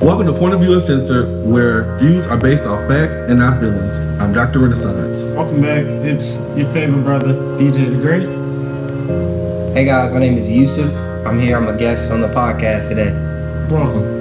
Welcome to Point of View Uncensored, where views are based off facts and not feelings. I'm Dr. Renaissance. Welcome back. It's your favorite brother, DJ the Great. Hey guys, my name is Yusuf. I'm here. I'm a guest on the podcast today. Welcome.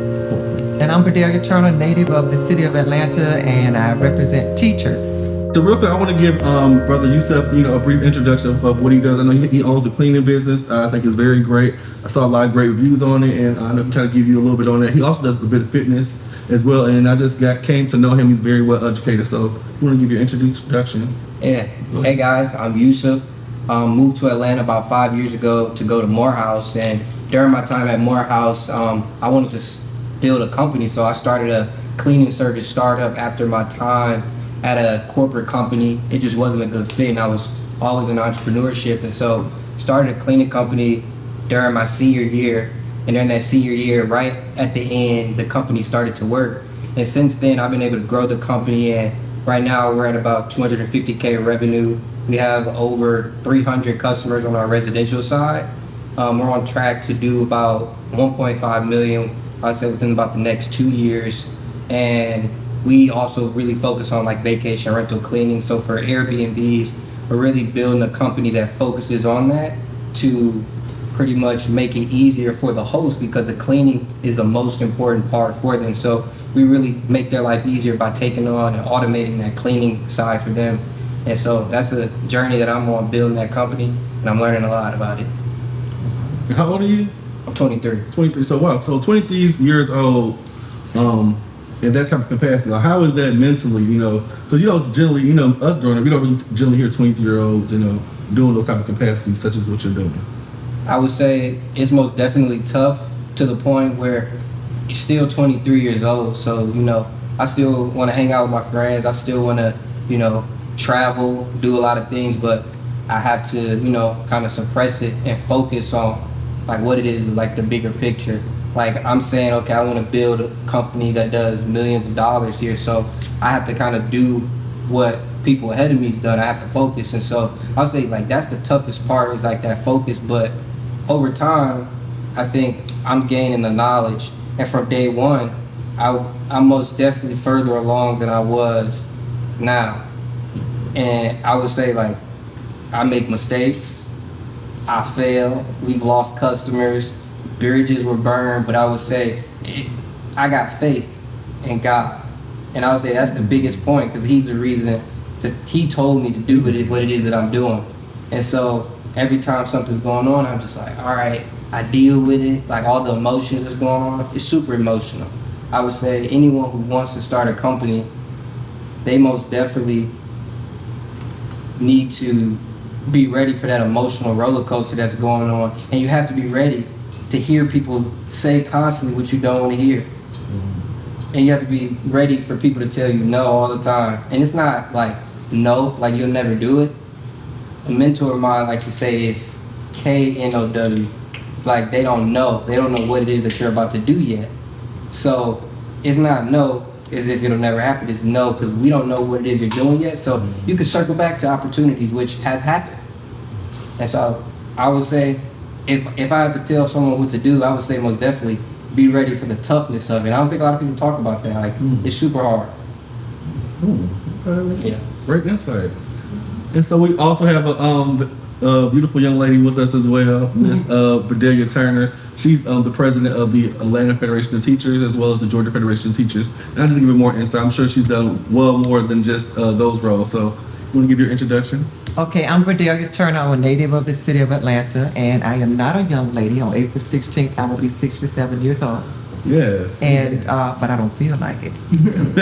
And I'm Verdaillia, native of the city of Atlanta, and I represent teachers. So real quick, I want to give Brother Yusuf, a brief introduction of what he does. I know he owns a cleaning business. I think it's very great. I saw a lot of great reviews on it, and I know kind of give you a little bit on that. He also does a bit of fitness as well, and I just came to know him. He's very well educated. So you want to give your introduction? Yeah. Hey guys, I'm Yusuf. Moved to Atlanta about 5 years ago to go to Morehouse, and during my time at Morehouse, I wanted to build a company, so I started a cleaning service startup after my time at a corporate company. It just wasn't a good fit, and I was always in entrepreneurship, and so started a cleaning company during my senior year. And during that senior year, right at the end, the company started to work, and since then I've been able to grow the company, and right now we're at about 250K revenue. We have over 300 customers on our residential side. We're on track to do about 1.5 million, I'd say, within about the next 2 years. And we also really focus on like vacation rental cleaning. So for Airbnbs, we're really building a company that focuses on that to pretty much make it easier for the host, because the cleaning is the most important part for them. So we really make their life easier by taking on and automating that cleaning side for them. And so that's a journey that I'm on, building that company, and I'm learning a lot about it. How old are you? I'm 23. 23. So wow. So 23 years old. In that type of capacity, like, how is that mentally? Because generally, us growing up, you don't really generally hear 23-year-olds, doing those type of capacities such as what you're doing. I would say it's most definitely tough to the point where you're still 23 years old. So, I still want to hang out with my friends. I still want to, travel, do a lot of things, but I have to, kind of suppress it and focus on like what it is, like the bigger picture. Like I'm saying, okay, I want to build a company that does millions of dollars here. So I have to kind of do what people ahead of me have done. I have to focus. And so I'll say like that's the toughest part, is like that focus. But over time, I think I'm gaining the knowledge. And from day one, I'm most definitely further along than I was now. And I would say like I make mistakes. I fail. We've lost customers. Bridges were burned, but I would say I got faith in God. And I would say that's the biggest point, because he's the reason he told me to do what it is that I'm doing. And so every time something's going on, I'm just like, all right, I deal with it. Like all the emotions that's going on, it's super emotional. I would say anyone who wants to start a company, they most definitely need to be ready for that emotional roller coaster that's going on. And you have to be ready to hear people say constantly what you don't want to hear. And you have to be ready for people to tell you no all the time. And it's not like no, like you'll never do it. A mentor of mine likes to say it's KNOW. Like they don't know what it is that you're about to do yet. So it's not no as if it'll never happen. It's no, because we don't know what it is you're doing yet. So you can circle back to opportunities which have happened. And so I would say, if I had to tell someone what to do, I would say most definitely be ready for the toughness of it. I don't think a lot of people talk about that. Like it's super hard. Okay. Yeah. Great insight. And so we also have a beautiful young lady with us as well, Miss Verdaillia Turner. She's the president of the Atlanta Federation of Teachers, as well as the Georgia Federation of Teachers. And I'll just give you more insight. I'm sure she's done well more than just those roles. So you want to give your introduction? Okay, I'm Verdaillia Turner. I'm a native of the city of Atlanta, and I am not a young lady. On April 16th, I will be 67 years old. Yes. And but I don't feel like it.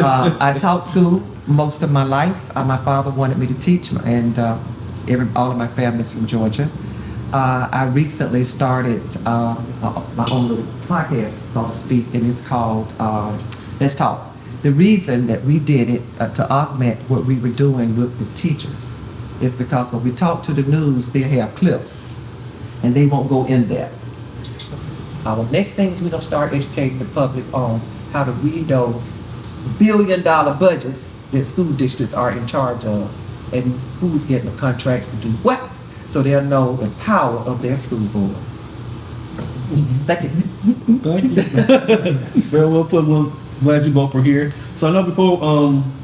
I taught school most of my life. My father wanted me to teach, and all of my family's from Georgia. I recently started my own little podcast, so to speak, and it's called Let's Talk. The reason that we did it to augment what we were doing with the teachers is because when we talk to the news, they have clips, and they won't go in there. Our next thing is we're going to start educating the public on how to read those billion-dollar budgets that school districts are in charge of, and who's getting the contracts to do what, so they'll know the power of their school board. Thank you. Thank you. Very well put. Well, glad you both were here. So I know before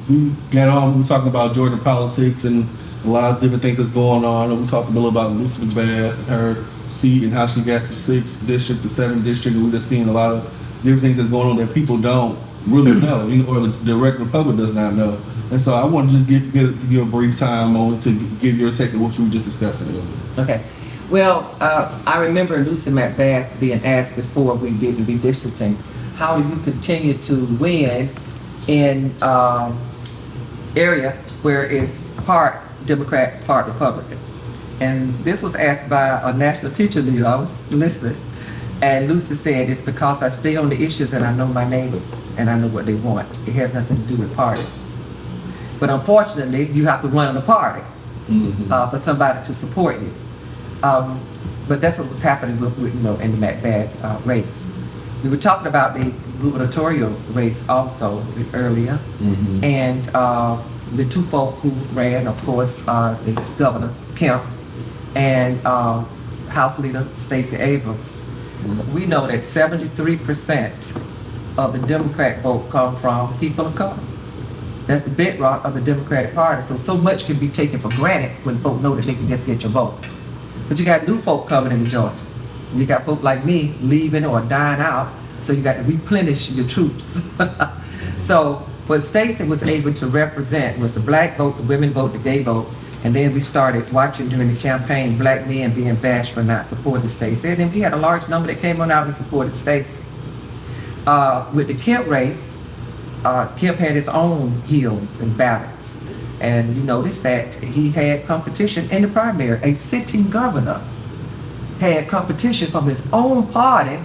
we got on, we were talking about Georgia politics and a lot of different things that's going on. And we talked a little about Yusuf, her seat, and how she got to 6th district to 7th district. And we're just seeing a lot of different things that's going on that people don't really know, or the regular public does not know. And so I want to just give you a brief time moment to give your take on what you were just discussing. Okay. Well, I remember Lucy McBath being asked before we did the redistricting, how do you continue to win in area where it's part Democrat, part Republican? And this was asked by a national teacher leader. I was listening. And Lucy said, it's because I stay on the issues and I know my neighbors and I know what they want. It has nothing to do with parties. But unfortunately, you have to run on a party for somebody to support you. But that's what was happening with in the McBath race. We were talking about the gubernatorial race also earlier, and the two folk who ran, of course, the governor Kemp and House Leader Stacey Abrams. We know that 73% of the Democrat vote come from people of color. That's the bedrock of the Democratic Party. So much can be taken for granted when folk know that they can just get your vote. But you got new folk coming into Georgia. You got folk like me leaving or dying out, so you got to replenish your troops. So what Stacey was able to represent was the black vote, the women vote, the gay vote, and then we started watching during the campaign black men being bashed for not supporting Stacey. And then we had a large number that came on out and supported Stacey. With the Kemp race, Kemp had his own hills and battles. And you notice that he had competition in the primary. A sitting governor had competition from his own party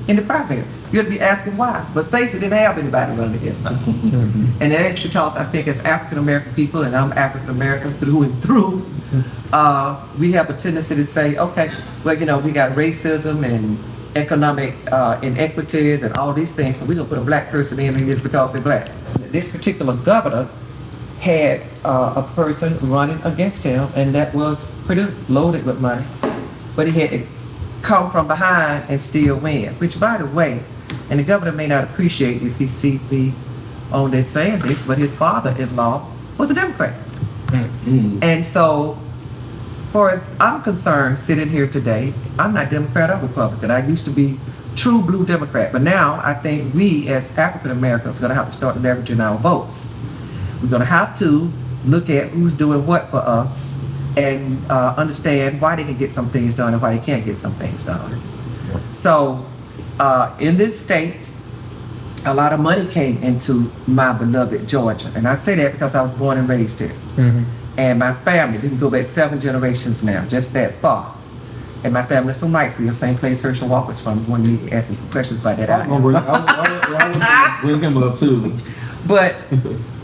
in the primary. You'd be asking why. But Stacey didn't have anybody running against him. And that's because I think as African American people, and I'm African American through and through, we have a tendency to say, okay, well, we got racism and economic inequities and all these things, so we're gonna put a black person in just because they're black. This particular governor had a person running against him, and that was pretty loaded with money. But he had to come from behind and still win, which, by the way, and the governor may not appreciate if he sees me on this saying this, but his father-in-law was a Democrat. And so, far as I'm concerned, sitting here today, I'm not Democrat or Republican. I used to be true blue Democrat, but now I think we as African Americans are gonna have to start leveraging our votes. We're gonna have to look at who's doing what for us and understand why they can get some things done and why they can't get some things done. So in this state, a lot of money came into my beloved Georgia. And I say that because I was born and raised here. And my family, didn't go back 7 generations now, just that far. And my family's from Wrightsville, same place Herschel Walker's from. One of you asked me some questions about that. I bring him up too. But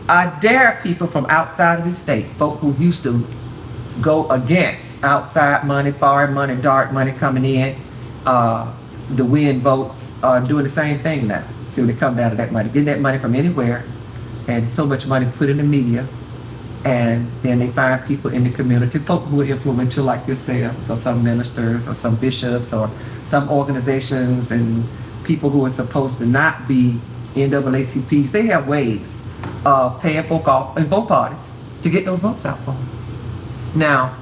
I dare people from outside of the state, folk who used to go against outside money, foreign money, dark money coming in, the win votes, are doing the same thing now. See when they come down to that money, getting that money from anywhere, and so much money put in the media, and then they find people in the community, folk who are influential like yourselves, or some ministers, or some bishops, or some organizations, and people who are supposed to not be NAACPs. They have ways of paying folk off in both parties to get those votes out for them. Now,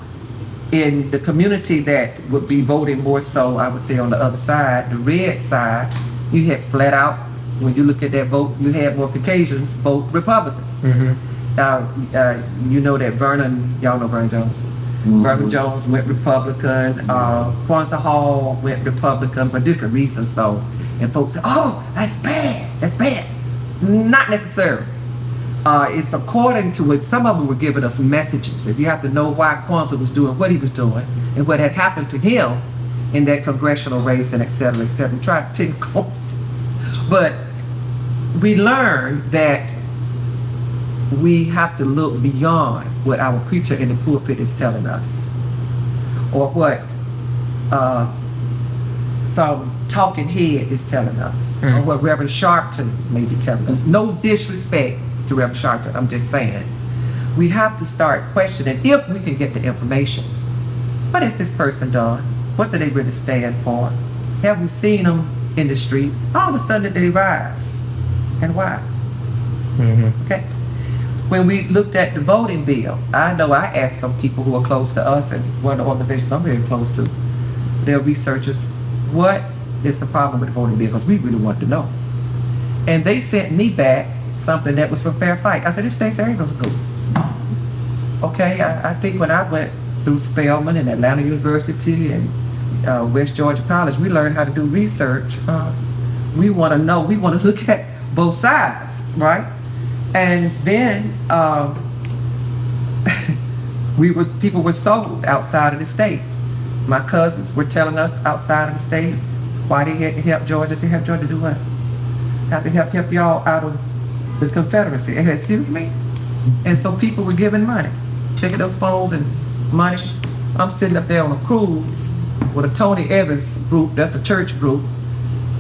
in the community that would be voting more so, I would say on the other side, the red side, you had flat out, when you look at that vote, you had more Caucasians vote Republican. You know that y'all know Vernon Jones. Vernon Jones went Republican. Kwanzaa Hall went Republican for different reasons though. And folks say, oh, that's bad. Not necessarily. It's according to what some of them were giving us messages. If you have to know why Kwanzaa was doing what he was doing and what had happened to him in that congressional race and et cetera, try to take course. But we learned that we have to look beyond what our preacher in the pulpit is telling us, or what some talking head is telling us, or what Reverend Sharpton may be telling us. No disrespect to Reverend Sharpton, I'm just saying. We have to start questioning, if we can get the information, what has this person done? What do they really stand for? Have we seen them industry, all of a sudden they rise. And why? Okay. When we looked at the voting bill, I know I asked some people who are close to us and one of the organizations I'm very close to, they're researchers, what is the problem with the voting bill? Because we really want to know. And they sent me back something that was from Fair Fight. I said, this Stacey Abrams group. Okay, I think when I went through Spelman and Atlanta University and West Georgia College, we learned how to do research. We want to know, we want to look at both sides, right? And then people were sold outside of the state. My cousins were telling us outside of the state why they had to help Georgia. They help Georgia do what? Have to help y'all out of the Confederacy. Excuse me? And so people were giving money, taking those phones and money. I'm sitting up there on a cruise with a Tony Evans group, that's a church group,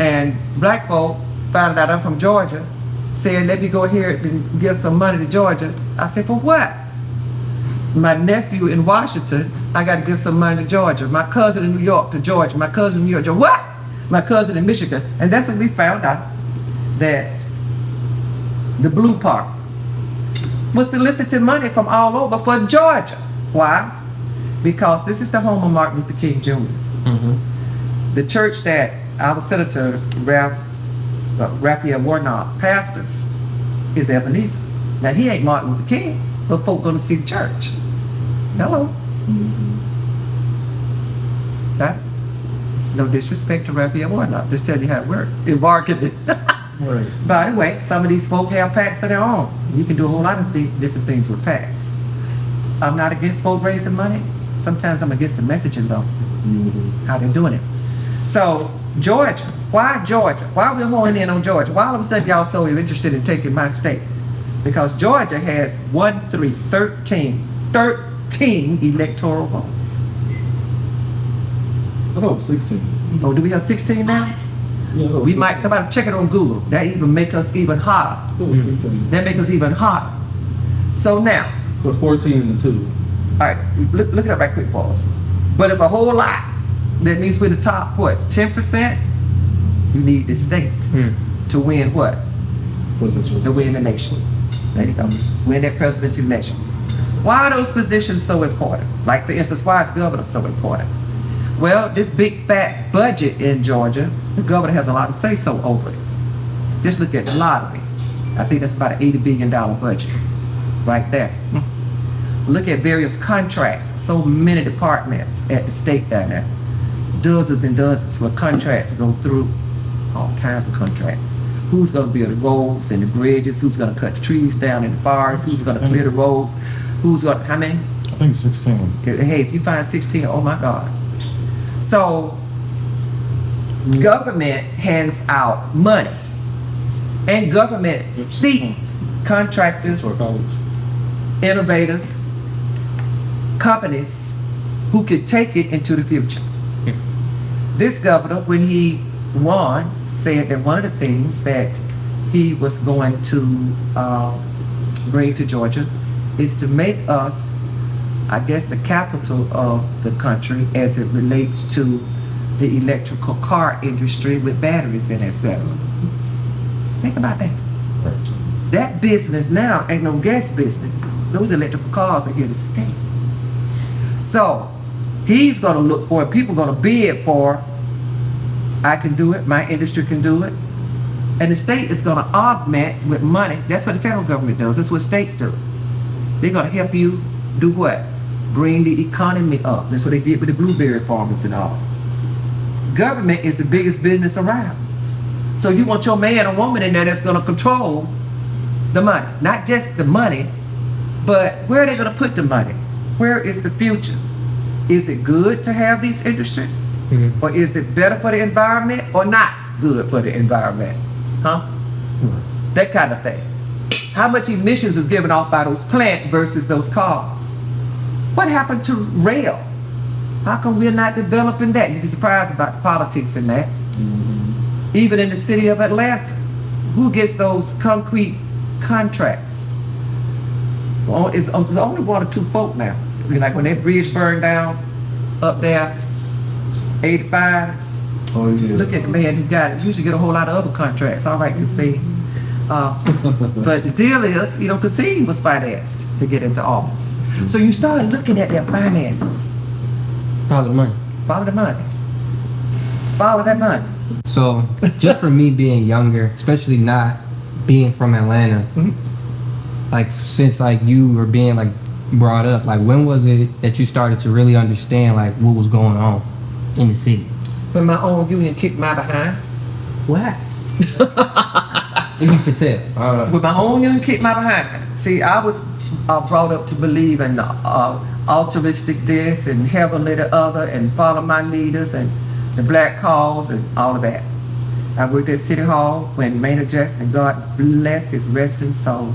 and black folk found out I'm from Georgia, saying, let me go here and give some money to Georgia. I said, for what? My nephew in Washington, I got to give some money to Georgia. My cousin in New York to Georgia. My cousin in New York, Georgia. What? My cousin in Michigan. And that's when we found out that the Blue Park was soliciting money from all over for Georgia. Why? Because this is the home of Martin Luther King Jr. The church that our Senator Raphael Warnock pastors is Ebenezer. Now he ain't Martin Luther King, but folk going to see the church. Hello. Okay? No disrespect to Raphael Warnock, just telling you how it works in marketing. Right. By the way, some of these folk have PACs of their own. You can do a whole lot of different things with PACs. I'm not against folk raising money. Sometimes I'm against the messaging though, how they're doing it. So Georgia, why Georgia? Why are we honing in on Georgia? Why all of a sudden y'all so interested in taking my state? Because Georgia has 13 electoral votes. I thought it was 16. Oh, do we have 16 now? Yeah, I thought it was We 16. might, somebody check it on Google. That even make us even hotter. It was 16. That make us even hotter. So now, It was 14 and 2. all right, look it up right quick for us. But it's a whole lot. That means we're the top, what, 10%? You need the state to win what? To win the nation. There you go. Win that presidential election. Why are those positions so important? Like, for instance, why is governor so important? Well, this big fat budget in Georgia, the governor has a lot to say so over it. Just look at the lottery. I think that's about an $80 billion budget right there. Look at various contracts, so many departments at the state down there. Dozens and dozens where contracts go through, all kinds of contracts. Who's gonna build the roads and the bridges? Who's gonna cut the trees down in the forests? Who's gonna clear the roads? Who's gonna, how many? I think 16. Hey, if you find 16, oh my God. So, government hands out money. And government seeks contractors, Or college. innovators, companies who could take it into the future. This governor, when he won, said that one of the things that he was going to bring to Georgia is to make us, I guess, the capital of the country as it relates to the electrical car industry with batteries in it, etc. Think about that. That business now ain't no gas business. Those electrical cars are here to stay. So he's going to look for it. People are going to bid for, I can do it, my industry can do it. And the state is going to augment with money. That's what the federal government does. That's what states do. They're going to help you do what? Bring the economy up. That's what they did with the blueberry farmers and all. Government is the biggest business around. So you want your man or woman in there that's going to control the money. Not just the money, but where are they going to put the money? Where is the future? Is it good to have these industries? Or is it better for the environment or not good for the environment? Huh? That kind of thing. How much emissions is given off by those plants versus those cars? What happened to rail? How come we're not developing that? You'd be surprised about the politics in that. Even in the city of Atlanta, who gets those concrete contracts? Well, there's only one or two folk now. Like when that bridge burned down up there, 85, Oh yeah. Look at the man who got it. Usually get a whole lot of other contracts. All right, Kasim. But the deal is, Kasim was financed to get into office. So you start looking at their finances. Follow the money. Follow the money. Follow that money. So, just for me being younger, especially not being from Atlanta, like since like you were being like brought up, like when was it that you started to really understand like what was going on in the city? When my own union kicked my behind. What? If you could tell. With my own union kicked my behind. See, I was brought up to believe in altruistic this and heavenly the other and follow my leaders and the black cause and all of that. I worked at City Hall when Maynard Jackson, God bless his resting soul,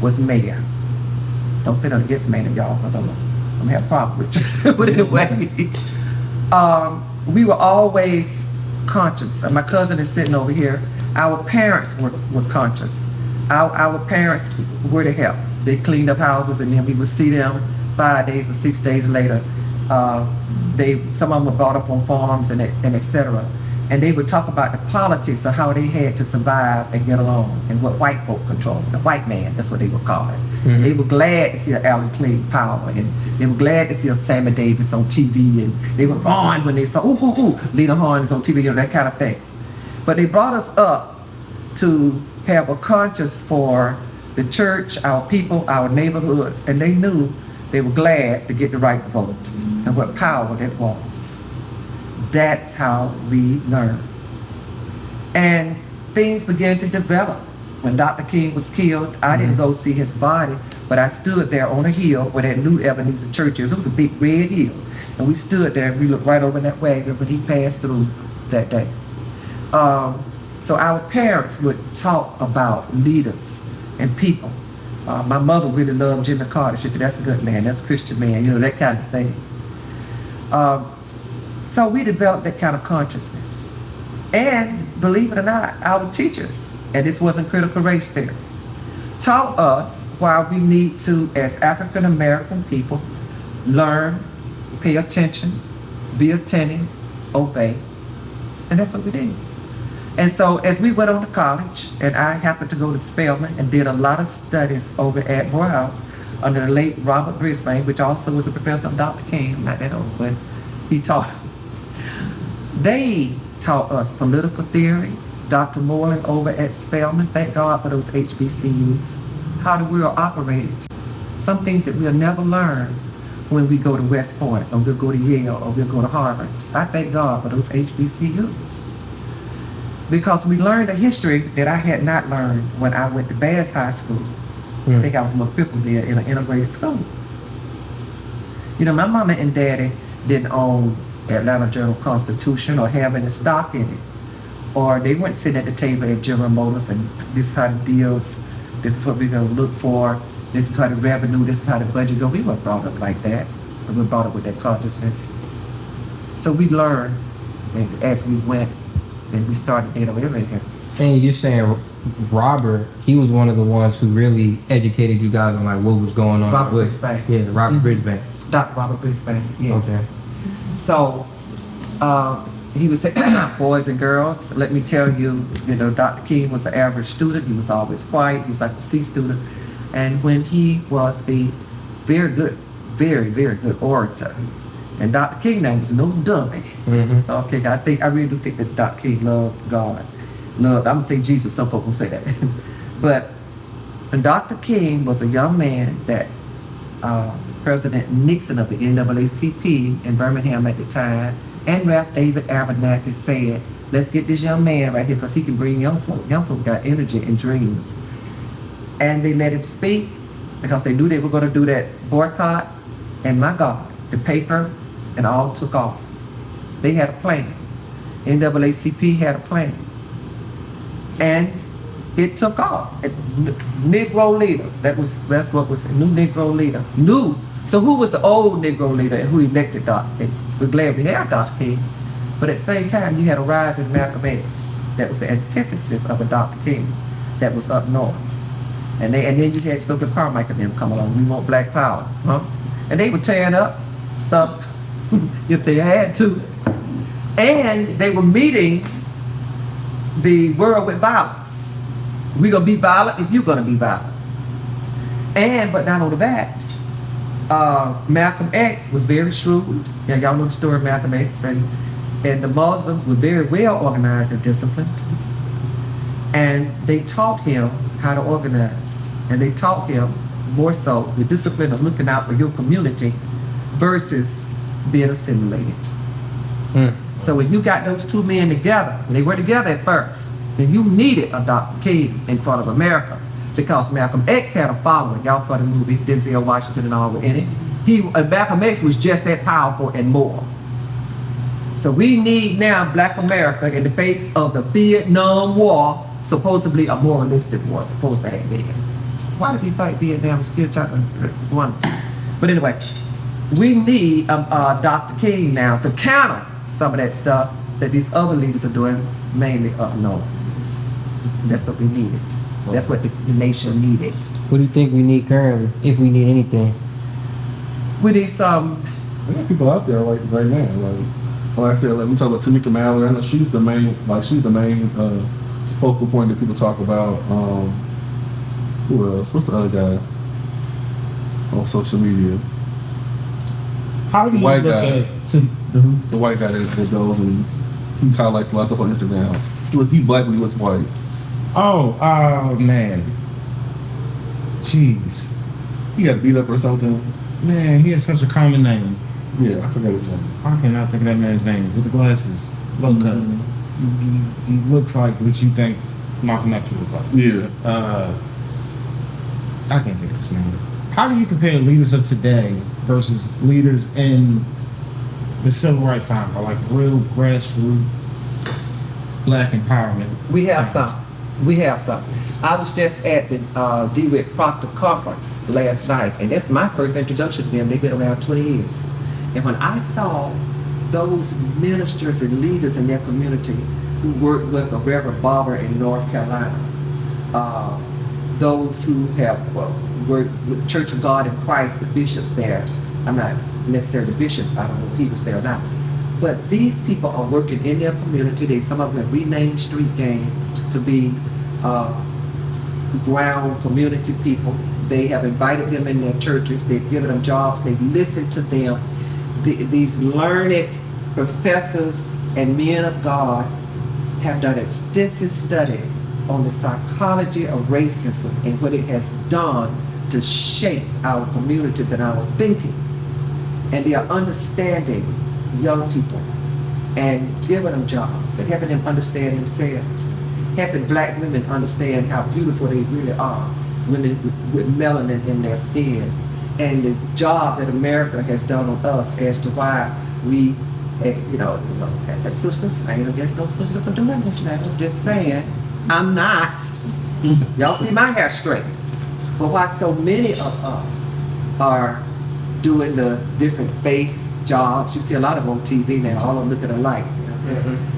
was mayor. Don't say nothing against Maynard, y'all, because I'm gonna have a problem with you. But anyway, we were always conscious. And my cousin is sitting over here. Our parents were conscious. Our parents were to help. They cleaned up houses, and then we would see them 5 days or 6 days later. Some of them were brought up on farms and etc. And they would talk about the politics of how they had to survive and get along and what white folk controlled. The white man, that's what they would call it. Mm-hmm. They were glad to see an Alan Clay Powell, and they were glad to see a Sammy Davis on TV, and they would run when they saw, Lena Horne on TV, that kind of thing. But they brought us up to have a conscience for the church, our people, our neighborhoods, and they knew they were glad to get the right to vote and what power that was. That's how we learn. And things began to develop. When Dr. King was killed, I didn't go see his body, but I stood there on a hill where that new Ebenezer church is. It was a big red hill. And we stood there and we looked right over that way when he passed through that day. So our parents would talk about leaders and people. My mother really loved Jimmy Carter. She said, that's a good man, that's a Christian man, that kind of thing. So we developed that kind of consciousness. And believe it or not, our teachers, and this wasn't critical race theory, taught us why we need to, as African American people, learn, pay attention, be attentive, obey. And that's what we did. And so as we went on to college, and I happened to go to Spelman and did a lot of studies over at Morehouse under the late Robert Brisbane, which also was a professor of Dr. King, not that old, but he taught. They taught us political theory. Dr. Moreland over at Spelman, thank God for those HBCUs, how the world operated. Some things that we'll never learn when we go to West Point, or we'll go to Yale, or we'll go to Harvard. I thank God for those HBCUs. Because we learned a history that I had not learned when I went to Bass High School. I think I was more crippled there in an integrated school. My mama and daddy didn't own Atlanta Journal-Constitution or have any stock in it. Or they weren't sitting at the table at General Motors and this is how the deals, this is what we're gonna look for, this is how the revenue, this is how the budget go. We weren't brought up like that, but we were brought up with that consciousness. So we learned as we went, and we started everything. And you're saying Robert, he was one of the ones who really educated you guys on like what was going on. Robert Brisbane. Yeah, Robert Brisbane. Dr. Robert Brisbane, yes. Okay. So he would say, boys and girls, let me tell you, Dr. King was an average student. He was always quiet. He was like a C student. And when he was a very good, very, very good orator, and Dr. King now was no dummy. Mm-hmm. Okay, I really do think that Dr. King loved God. I'm gonna say Jesus, some folks will say that. But when Dr. King was a young man that President Nixon of the NAACP in Birmingham at the time, and Ralph David Abernathy said, let's get this young man right here because he can bring young folk. Young folk got energy and dreams. And they let him speak because they knew they were going to do that boycott. And my God, the paper and all took off. They had a plan. NAACP had a plan. And it took off. Negro leader, that's what was new Negro leader. So who was the old Negro leader and who elected Dr. King? We're glad we have Dr. King. But at the same time, you had a rise in Malcolm X. That was the antithesis of a Dr. King that was up north. And then you had Stokely Carmichael and them come along. We want black power. Huh? And they were tearing up stuff if they had to. And they were meeting the world with violence. We're gonna be violent if you're gonna be violent. But not only that, Malcolm X was very shrewd. Yeah, y'all know the story of Malcolm X, and the Muslims were very well organized and disciplined. And they taught him how to organize. And they taught him more so the discipline of looking out for your community versus being assimilated. So when you got those two men together, they were together at first, then you needed a Dr. King in front of America because Malcolm X had a following. Y'all saw the movie, Denzel Washington and all were in it. Malcolm X was just that powerful and more. So we need now Black America in the face of the Vietnam War, supposedly a moralistic war, supposed to have been. Why did we fight Vietnam? Still trying to one. But anyway, we need Dr. King now to counter some of that stuff that these other leaders are doing, mainly up north. That's what we needed. That's what the nation needed. What do you think we need currently, if we need anything? We need some. We got people out there right now. Like I said, like we talk about Tamika Mallory. I know she's the main focal point that people talk about. Who else? What's the other guy on social media? How do you White look guy. at The white guy that goes and he highlights a lot of stuff on Instagram. He black, but he looks white. Oh man. Jeez. He got beat up or something. Man, he has such a common name. Yeah, I forgot his name. I cannot think of that man's name. With the glasses. Low cut. He looks like what you think Malcolm X would look like. Yeah. I can't think of his name. How do you compare leaders of today versus leaders in the civil rights time, or like real grassroots Black empowerment? We have some. We have some. I was just at the DeWitt Proctor conference last night, and that's my first introduction to them. They've been around 20 years. And when I saw those ministers and leaders in their community who worked with the Reverend Barber in North Carolina, those who have worked with the Church of God in Christ, the bishops there. I'm not necessarily the bishop, I don't know if he was there or not. But these people are working in their community. Some of them have renamed street gangs to be ground community people. They have invited them in their churches. They've given them jobs. They've listened to them. These learned professors and men of God have done extensive study on the psychology of racism and what it has done to shape our communities and our thinking. And they are understanding young people and giving them jobs and helping them understand themselves, helping Black women understand how beautiful they really are, women with melanin in their skin, and the job that America has done on us as to why we, sisters, I ain't against no sister for doing this now, I'm just saying, I'm not. Y'all see my hair straight. But why so many of us are doing the different face jobs. You see a lot of them on TV now, all of them looking alike.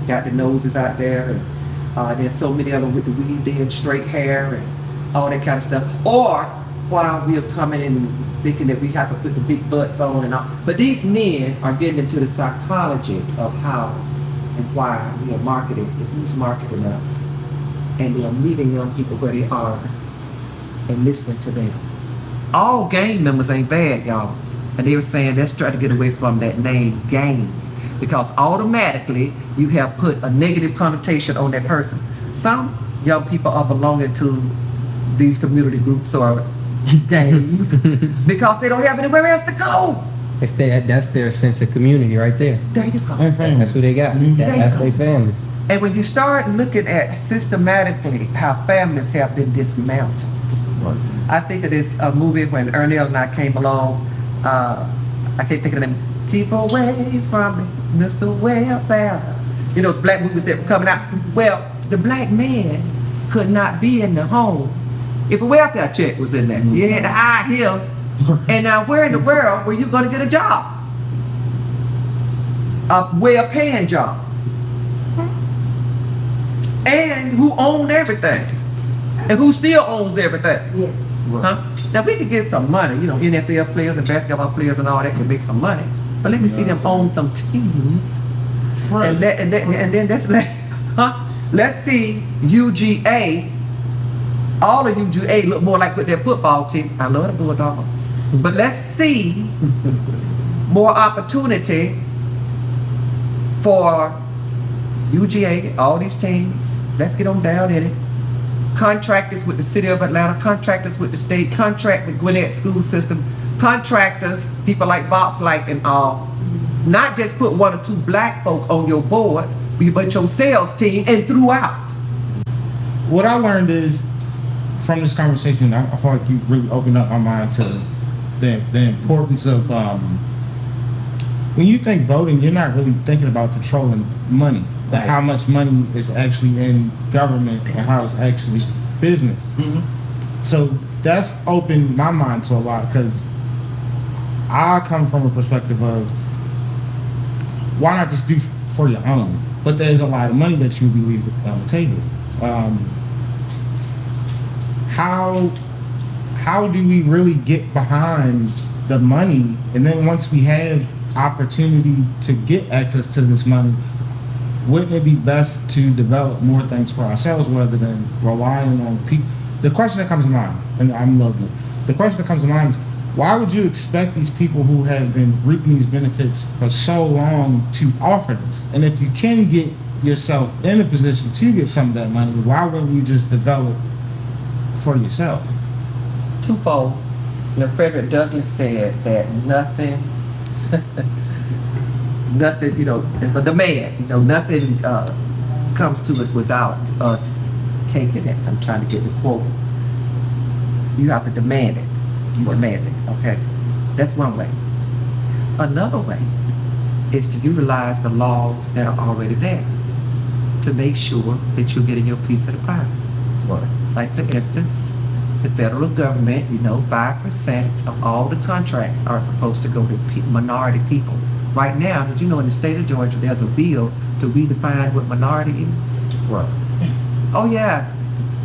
Got the noses out there, and there's so many of them with the weaved in straight hair and all that kind of stuff. Or while we're coming in thinking that we have to put the big butts on and all. But these men are getting into the psychology of how and why we are marketing, who's marketing us. And they are meeting young people where they are and listening to them. All gang members ain't bad, y'all. And they were saying, let's try to get away from that name, gang, because automatically you have put a negative connotation on that person. Some young people are belonging to these community groups or gangs because they don't have anywhere else to go. That's their sense of community right there. There you go. That's who they got. That's their family. And when you start looking at systematically how families have been dismantled, I think of this movie when Ernell and I came along. I can't think of the name. Keep away from me, Mr. Welfare. You know, it's Black movies that were coming out. Well, the Black man could not be in the home if a welfare check was in there. You had to hide him. And now where in the world were you going to get a job? A well-paying job. And who owned everything? And who still owns everything? Yes. Huh? Now we could get some money, NFL players and basketball players and all that can make some money. But let me see them own some teams Right. And then let's see UGA. All of UGA look more like with their football team. I love the Bulldogs, but let's see more opportunity for UGA. All these teams. Let's get on down in it. Contractors with the city of Atlanta, contractors with the state, contract with Gwinnett School System, contractors, people like Box Light and all. Not just put 1 or 2 black folk on your board, but your sales team and throughout. What I learned is from this conversation, I feel like you really opened up my mind to the importance of when you think voting, you're not really thinking about controlling money. Right. How much money is actually in government and how it's actually business. Mm-hmm. So that's opened my mind to a lot because I come from a perspective of why not just do for your own? But there's a lot of money that you be leaving on the table. How do we really get behind the money? And then once we have opportunity to get access to this money, wouldn't it be best to develop more things for ourselves rather than relying on people? The question that comes to mind, and I'm loving it, the question that comes to mind is, why would you expect these people who have been reaping these benefits for so long to offer this? And if you can get yourself in a position to get some of that money, why wouldn't you just develop for yourself? Twofold. Frederick Douglass said that nothing, it's a demand. Nothing comes to us without us taking it. I'm trying to get the quote. You have to demand it. You demand it, okay? That's one way. Another way is to utilize the laws that are already there to make sure that you're getting your piece of the pie. Like, for instance, the federal government, 5% of all the contracts are supposed to go to minority people. Right now, did you know in the state of Georgia, there's a bill to redefine what minority is? Right. Oh, yeah.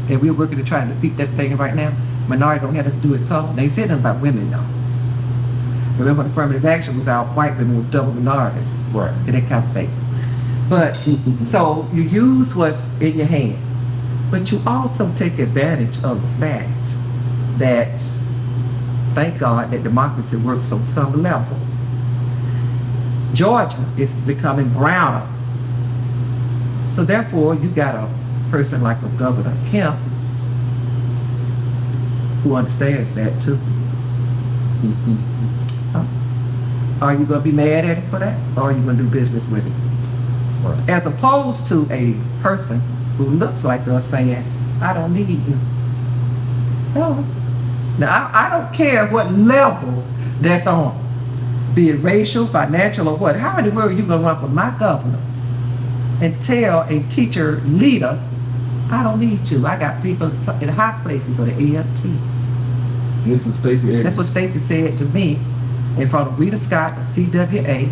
And we're working to try and defeat that thing right now. Minority don't have to do it tough. They said nothing about women, though. Remember when affirmative action was out, white women were double minorities. Right. And that kind of thing. But, so you use what's in your hand. But you also take advantage of the fact that, thank God, that democracy works on some level. Georgia is becoming browner. So therefore, you got a person like a Governor Kemp who understands that too. Are you going to be mad at it for that? Or are you going to do business with it? Right. As opposed to a person who looks like us saying, I don't need you. No. Now, I don't care what level that's on, be it racial, financial, or what. How in the world are you going to run for my governor and tell a teacher leader, I don't need you. I got people in high places of the EMT. This is Stacey. That's what Stacey said to me in front of Rita Scott of CWA,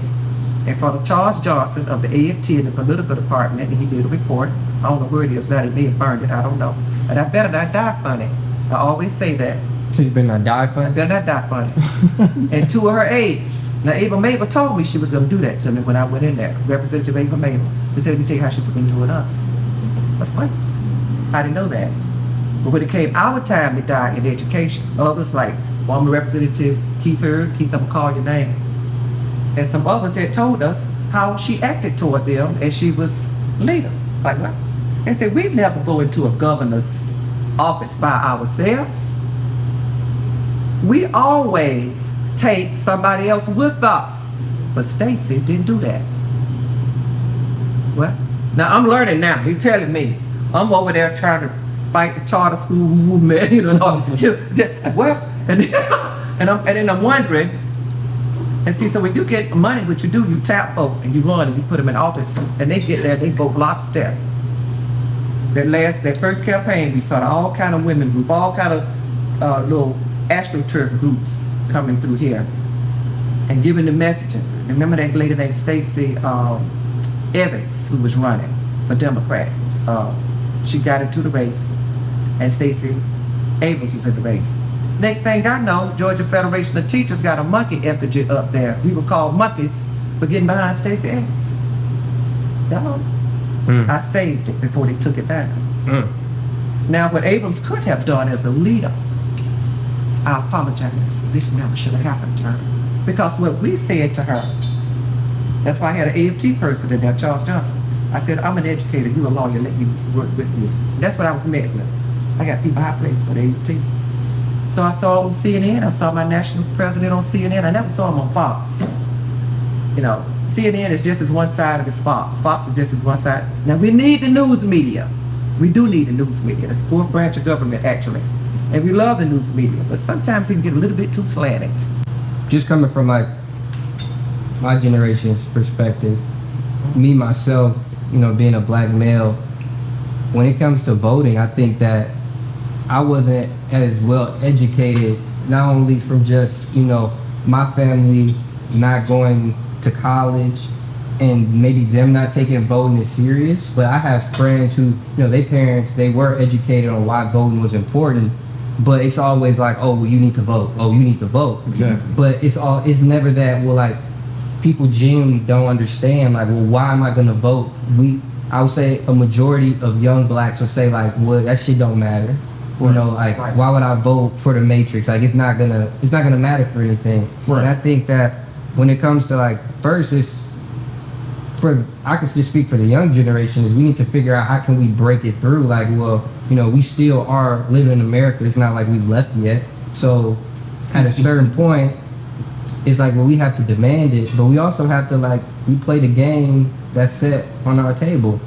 in front of Charles Johnson of the AFT in the political department, and he did a report. I don't know where it is now. They may have burned it. I don't know. And I better not die funny. I always say that. So you better not die I for it? better not die funny. And 2 of her aides. Now, Ava Mabel told me she was going to do that to me when I went in there. Representative Ava Mabel. She said, let me tell you how she's been doing us. That's what? I didn't know that. But when it came our time to die in education, others like former Representative Keith Hurd, Keith, I'm going to call your name, and some others had told us how she acted toward them as she was leader. Like what? They said, we'd never go into a governor's office by ourselves. We always take somebody else with us. But Stacey didn't do that. What? Now I'm learning now. You're telling me. I'm over there trying to fight the charter school movement, well, and then I'm wondering, and see, so when you get money, what you do, you tap folk and you run and you put them in office, and they get there, they vote lockstep. That first campaign, we saw all kind of women group, all kind of little astroturf groups coming through here and giving the messaging. Remember that lady named Stacey Evans, who was running for Democrat. She got into the race, and Stacey Abrams was in the race. Next thing I know, Georgia Federation of Teachers got a monkey effigy up there. We were called monkeys for getting behind Stacey Abrams. No. I saved it before they took it down. Now, what Abrams could have done as a leader, I apologize. This never should have happened to her. Because what we said to her, that's why I had an AFT person in there, Charles Johnson. I said, I'm an educator, you a lawyer, let me work with you. That's what I was met with. I got people high places at AFT. So I saw on CNN, I saw my national president on CNN, I never saw him on Fox. You know, CNN is just as one side of his Fox. Fox is just as one side. Now we need the news media. We do need the news media. It's the fourth branch of government, actually. And we love the news media, but sometimes it can get a little bit too slanted. Just coming from like my generation's perspective, me myself, you know, being a black male, when it comes to voting, I think that I wasn't as well educated, not only from just, you know, my family not going to college and maybe them not taking voting as serious, but I have friends who, you know, their parents, they were educated on why voting was important, but it's always like, oh, well, you need to vote. Oh, you need to vote. Exactly. But it's never that, well, like, people genuinely don't understand, like, well, why am I gonna vote? I would say a majority of young blacks will say, like, well, that shit don't matter. You know, like, why would I vote for the Matrix? Like, it's not gonna matter for anything. Right. And I think that when it comes to, like, first, I can just speak for the young generation, is we need to figure out how can we break it through. Like, well, you know, we still are living in America. It's not like we've left yet. So at a certain point, it's like, well, we have to demand it, but we also have to, like, we play the game that's set on our table.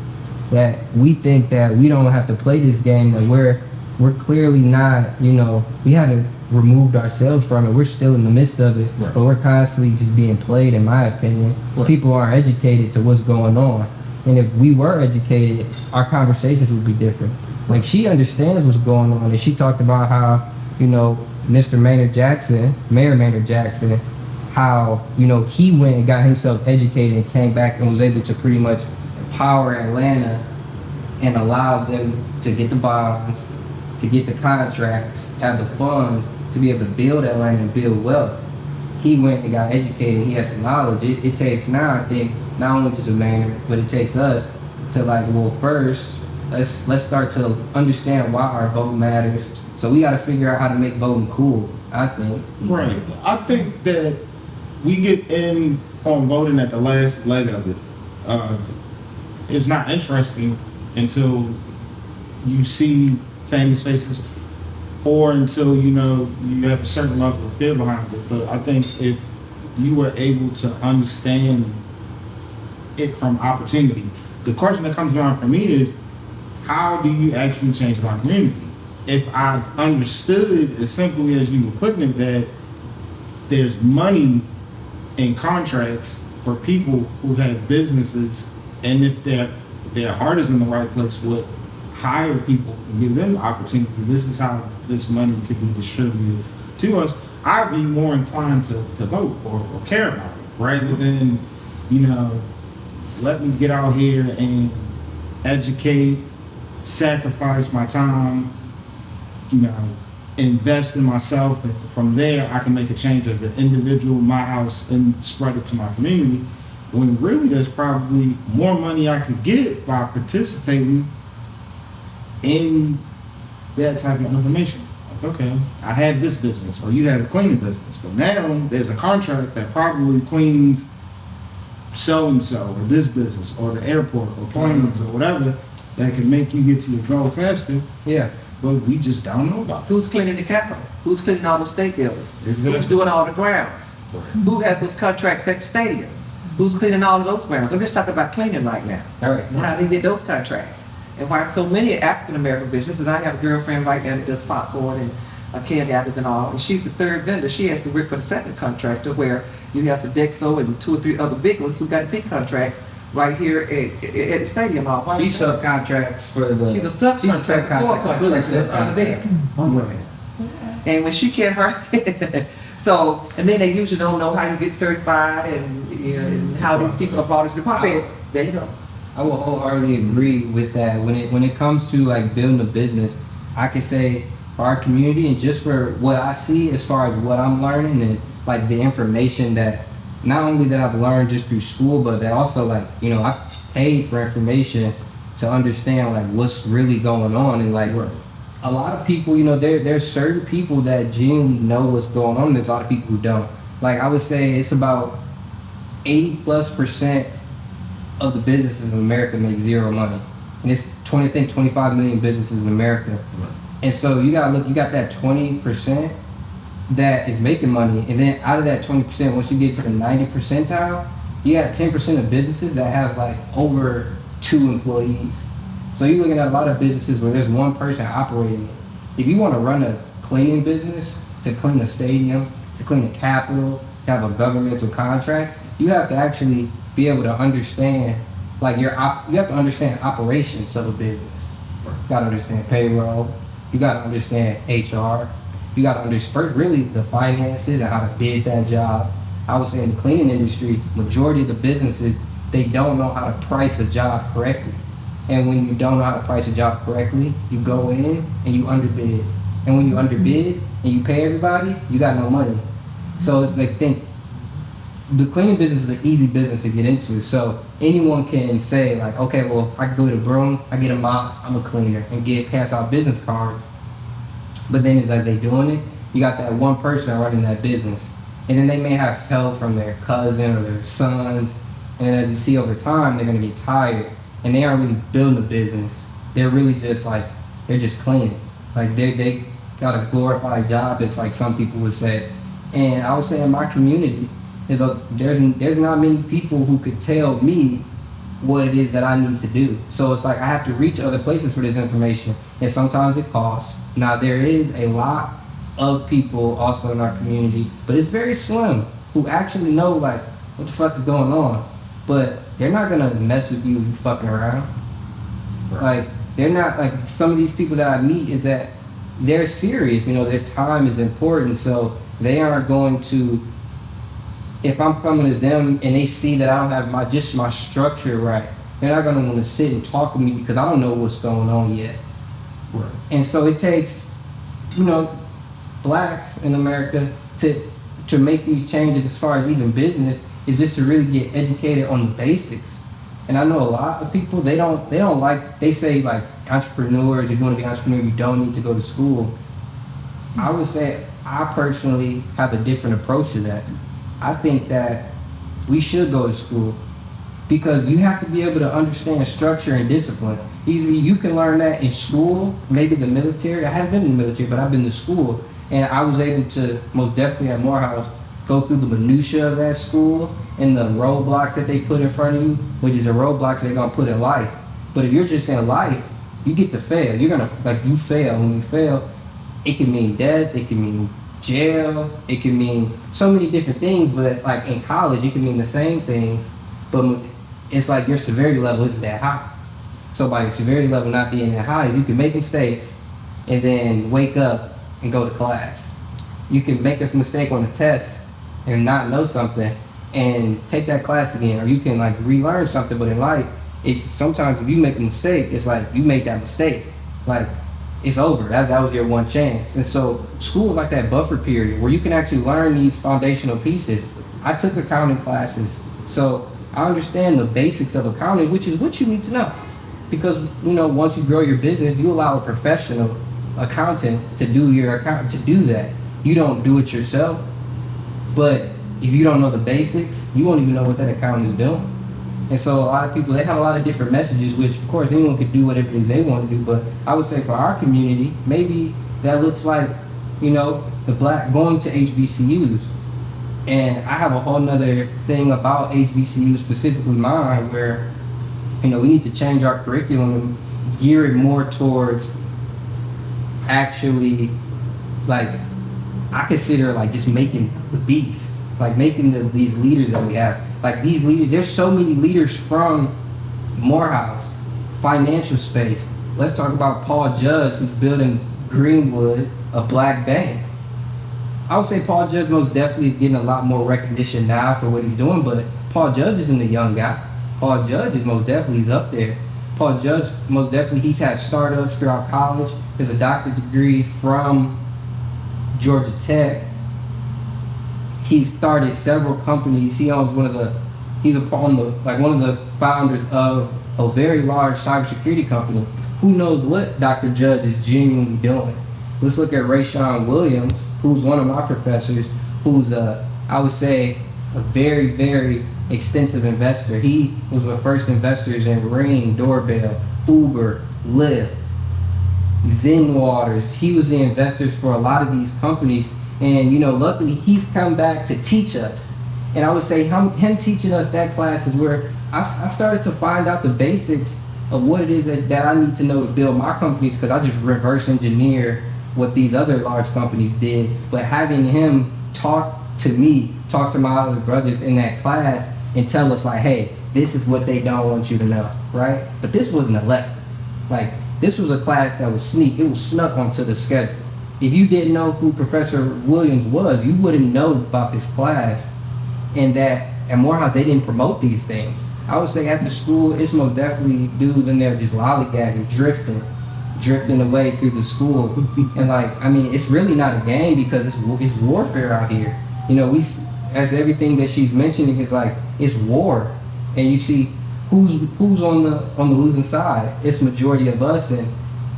That we think that we don't have to play this game, that we're clearly not, you know, we haven't removed ourselves from it. We're still in the midst of it, Right. but we're constantly just being played, in my opinion. Right. People aren't educated to what's going on. And if we were educated, our conversations would be different. Like, she understands what's going on, and she talked about how, you know, Mayor Maynard Jackson, how, you know, he went and got himself educated and came back and was able to pretty much empower Atlanta and allow them to get the bonds, to get the contracts, have the funds to be able to build Atlanta and build wealth. He went and got educated, he had the knowledge. It takes now, I think, not only just a mayor, but it takes us to, like, well, first, let's start to understand why our vote matters. So we gotta figure out how to make voting cool, I think. Right. I think that we get in on voting at the last leg of it. It's not interesting until you see famous faces, or until, you know, you have a certain level of fear behind it. But I think if you were able to understand it from opportunity, the question that comes down for me is, how do you actually change my community? If I understood as simply as you were putting it, that there's money in contracts for people who have businesses, and if their heart is in the right place, would hire people and give them the opportunity, this is how this money could be distributed to us, I'd be more inclined to vote or care about it, rather than, you know, let me get out here and educate, sacrifice my time, you know, invest in myself, and from there I can make a change as an individual in my house and spread it to my community, when really there's probably more money I could get by participating in that type of information. Like, okay, I have this business, or you have a cleaning business, but now there's a contract that probably cleans so-and-so, or this business, or the airport, or planes, or whatever, that can make you get to your goal faster. Yeah. But we just don't know about it. Who's cleaning the Capitol? Who's cleaning all the state buildings? Exactly. Who's doing all the grounds? Who has those contracts at the stadium? Who's cleaning all of those grounds? I'm just talking about cleaning right now. All right. And how they get those contracts. And why so many African American businesses, I have a girlfriend right now that does popcorn and candy apples and all, and she's the third vendor. She has to work for the second contractor, where you have Sodexo and 2 or 3 other big ones who got big contracts right here at the stadium hall. Why She is that? subcontracts for the. She's a subcontractor. Fully that's under there. And when she can't hardly, so, and then they usually don't know how you get certified, and, you know, and how these people are bought into the process. There you go. I will wholeheartedly agree with that. When it comes to, like, building a business, I can say for our community, and just for what I see as far as what I'm learning, and, like, the information that not only that I've learned just through school, but that also, like, you know, paid for information to understand like what's really going on. And like a lot of people, you know, there's certain people that genuinely know what's going on. There's a lot of people who don't. Like I would say it's about 80+% of the businesses in America make zero money. And it's 25 million businesses in America. And so you gotta look, you got that 20% that is making money, and then out of that 20%, once you get to the 90 percentile, you got 10% of businesses that have like over 2 employees. So you're looking at a lot of businesses where there's one person operating it. If you want to run a cleaning business, to clean a stadium, to clean a capitol, to have a governmental contract, you have to actually be able to understand, like you have to understand operations of a business. You gotta understand payroll, you gotta understand HR, you gotta understand really the finances and how to bid that job. I would say in the cleaning industry, majority of the businesses, they don't know how to price a job correctly. And when you don't know how to price a job correctly, you go in and you underbid. And when you underbid and you pay everybody, you got no money. So it's like, the cleaning business is an easy business to get into. So anyone can say like, okay, well, I can go to the broom, I get a mop, I'm a cleaner, and pass out business cards. But then as they doing it, you got that one person running that business. And then they may have help from their cousin or their sons. And then as you see over time, they're gonna get tired. And they aren't really building a business. They're really just like, they're just cleaning. Like they got a glorified job, it's like some people would say. And I would say in my community, there's not many people who could tell me what it is that I need to do. So it's like I have to reach other places for this information. And sometimes it costs. Now there is a lot of people also in our community, but it's very slim, who actually know like what the fuck is going on. But they're not gonna mess with you if you fucking around. Like they're not, like some of these people that I meet is that they're serious, you know, their time is important, so they aren't going to, if I'm coming to them and they see that I don't have my structure right, they're not gonna wanna sit and talk with me because I don't know what's going on yet. Right. And so it takes, you know, blacks in America to make these changes as far as even business, is just to really get educated on the basics. And I know a lot of people, they don't like, they say like entrepreneurs, if you want to be an entrepreneur, you don't need to go to school. I would say I personally have a different approach to that. I think that we should go to school because you have to be able to understand structure and discipline. Either you can learn that in school, maybe the military. I haven't been in the military, but I've been to school. And I was able to most definitely at Morehouse go through the minutia of that school and the roadblocks that they put in front of you, which is the roadblocks they're gonna put in life. But if you're just in life, you get to fail. You're gonna, like, you fail. When you fail, it can mean death, it can mean jail, it can mean so many different things, but like in college, it can mean the same things, but it's like your severity level isn't that high. So by your severity level not being that high, you can make mistakes and then wake up and go to class. You can make a mistake on a test and not know something and take that class again, or you can like relearn something. But in life, sometimes if you make a mistake, it's like you made that mistake, like it's over. That was your one chance. And so school is like that buffer period where you can actually learn these foundational pieces. I took accounting classes, so I understand the basics of accounting, which is what you need to know. Because, you know, once you grow your business, you allow a professional accountant to do your account, to do that. You don't do it yourself. But if you don't know the basics, you won't even know what that accountant is doing. And so a lot of people, they have a lot of different messages, which of course anyone could do whatever they want to do. But I would say for our community, maybe that looks like, you know, the black going to HBCUs. And I have a whole nother thing about HBCUs, specifically mine, where, you know, we need to change our curriculum and gear it more towards actually, like, I consider like just making the beats, like making these leaders that we have. Like these leaders, there's so many leaders from Morehouse, financial space. Let's talk about Paul Judge, who's building Greenwood, a black bank. I would say Paul Judge most definitely is getting a lot more recognition now for what he's doing, but Paul Judge isn't a young guy. Paul Judge is most definitely, he's up there. Paul Judge, most definitely, he's had startups throughout college. There's a doctorate degree from Georgia Tech. He started several companies. He owns one of the He's one of the founders of a very large cybersecurity company. Who knows what Dr. Judge is genuinely doing? Let's look at Rayshawn Williams, who's one of my professors, who's I would say a very, very extensive investor. He was the first investors in Ring, Doorbell, Uber, Lyft, Zen Waters. He was the investors for a lot of these companies. And, you know, luckily he's come back to teach us. And I would say him teaching us that class is where I started to find out the basics of what it is that I need to know to build my companies, because I just reverse engineer what these other large companies did. But having him talk to me, talk to my other brothers in that class and tell us like, hey, this is what they don't want you to know, right? But this wasn't a lecture. Like, this was a class that was it was snuck onto the schedule. If you didn't know who Professor Williams was, you wouldn't know about this class. And that at Morehouse, they didn't promote these things. I would say at the school, it's most definitely dudes in there just lollygagging, drifting away through the school. And like, I mean, it's really not a game, because it's warfare out here. You know, as everything that she's mentioning is like, it's war. And you see who's on the losing side. It's majority of us, and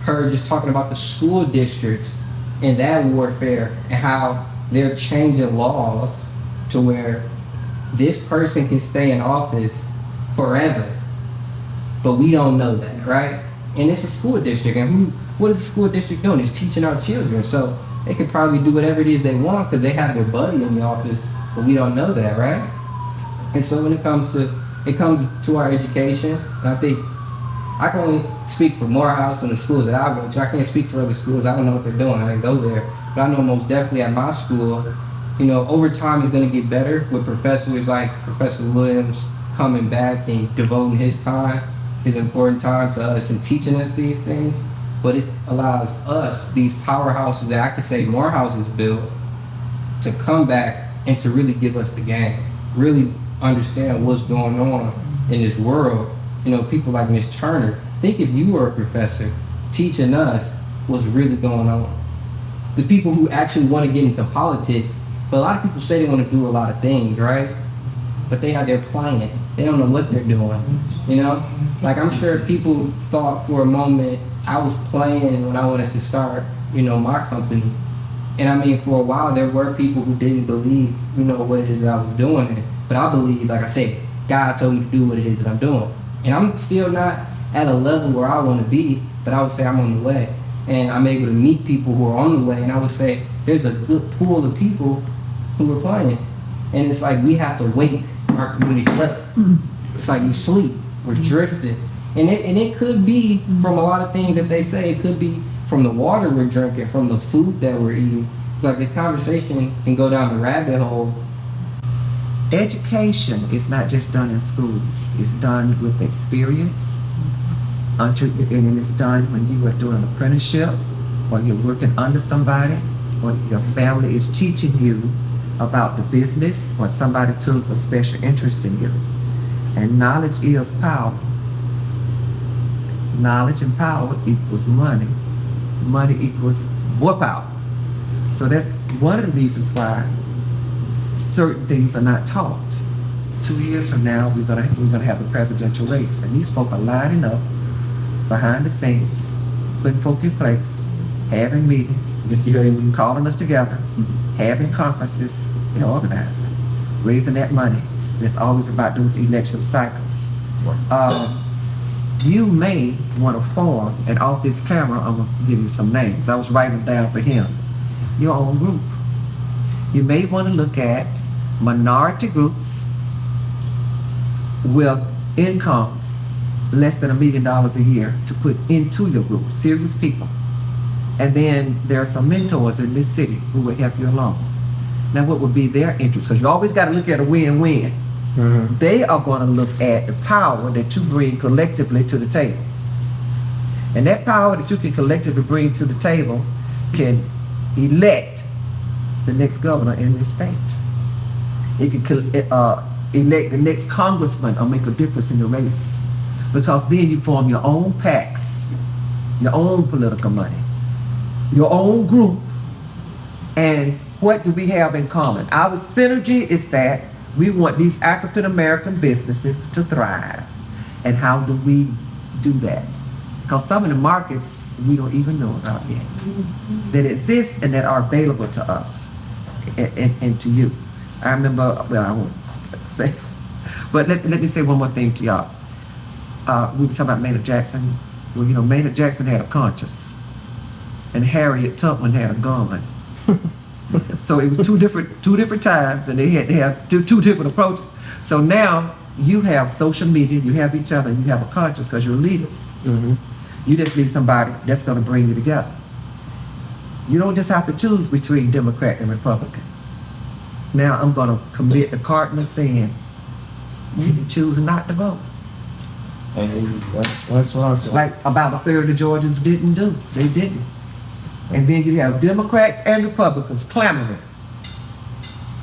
her just talking about the school districts and that warfare and how they're changing laws to where this person can stay in office forever, but we don't know that, right? And it's a school district, and what is the school district doing? It's teaching our children, so they can probably do whatever it is they want because they have their buddy in the office, but we don't know that, right? And so when it comes to our education, and I think I can only speak for Morehouse and the schools that I went to. I can't speak for other schools. I don't know what they're doing. I didn't go there, but I know most definitely at my school, you know, over time it's going to get better with professors like Professor Williams coming back and devoting his time, his important time to us and teaching us these things. But it allows us, these powerhouses that I could say Morehouse has built, to come back and to really give us the game, really understand what's going on in this world. You know, people like Miss Turner, think if you were a professor teaching us what's really going on. The people who actually want to get into politics, but a lot of people say they want to do a lot of things, right? But they're playing. They don't know what they're doing, you know? Like, I'm sure people thought for a moment I was playing when I wanted to start, you know, my company. And I mean, for a while, there were people who didn't believe, you know, what it is that I was doing. But I believe, like I said, God told me to do what it is that I'm doing. And I'm still not at a level where I want to be, but I would say I'm on the way. And I'm able to meet people who are on the way, and I would say there's a good pool of people who are playing. And it's like we have to wake our community up. It's like we sleep, we're drifting. And it could be from a lot of things that they say. It could be from the water we're drinking, from the food that we're eating. It's like this conversation can go down the rabbit hole. Education is not just done in schools. It's done with experience. And it's done when you are doing an apprenticeship, or you're working under somebody, or your family is teaching you about the business, or somebody took a special interest in you. And knowledge is power. Knowledge and power equals money. Money equals more power. So that's one of the reasons why certain things are not taught. 2 years from now, we're gonna have a presidential race, and these folk are lining up behind the scenes, putting folk in place, having meetings, calling us together, having conferences, and organizing, raising that money. And it's always about those election cycles. You may want to form, and off this camera, I'm gonna give you some names. I was writing down for him. Your own group. You may want to look at minority groups with incomes less than $1 million a year to put into your group, serious people. And then there are some mentors in this city who will help you along. Now, what would be their interest? Because you always got to look at a win-win. Mm-hmm. They are going to look at the power that you bring collectively to the table. And that power that you can collectively bring to the table can elect the next governor in this state. It can elect the next congressman or make a difference in the race. Because then you form your own PACs, your own political money, your own group. And what do we have in common? Our synergy is that We want these African American businesses to thrive. And how do we do that? Because some of the markets we don't even know about yet that exist and that are available to us and to you. I remember, well, I won't say, but let me say one more thing to y'all. We were talking about Maynard Jackson. Well, Maynard Jackson had a conscience, and Harriet Tubman had a gun. So it was two different times, and they had to have two different approaches. So now you have social media, you have each other, you have a conscience because you're leaders. You just need somebody that's going to bring you together. You don't just have to choose between Democrat and Republican. Now I'm going to commit the cardinal sin. You can choose not to vote. And that's what I said. Like about a third of Georgians didn't do. They didn't. And then you have Democrats and Republicans clamoring,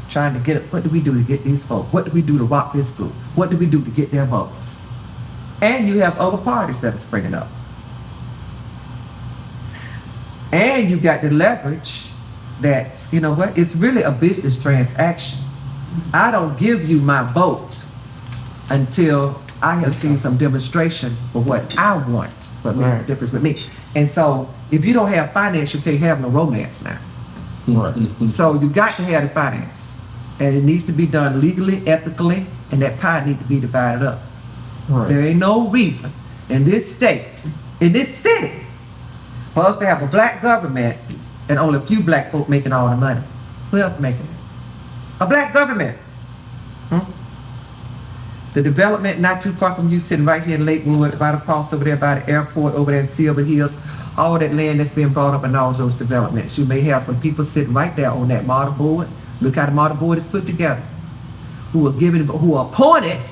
trying to get it. What do we do to get these votes? What do we do to rock this group? What do we do to get their votes? And you have other parties that are springing up. And you got the leverage that, it's really a business transaction. I don't give you my vote until I have seen some demonstration for what I want, what makes a difference with me. And so, if you don't have finance, you can't have no romance now. Right. So you got to have the finance. And it needs to be done legally, ethically, and that pie needs to be divided up. Right. There ain't no reason in this state, in this city, for us to have a black government and only a few black folk making all the money. Who else making it? A black government. The development not too far from you, sitting right here in Lakewood, right across over there by the airport, over there in Silver Hills, all that land that's being brought up in all those developments. You may have some people sitting right there on that model board. Look how the model board is put together. Who are appointed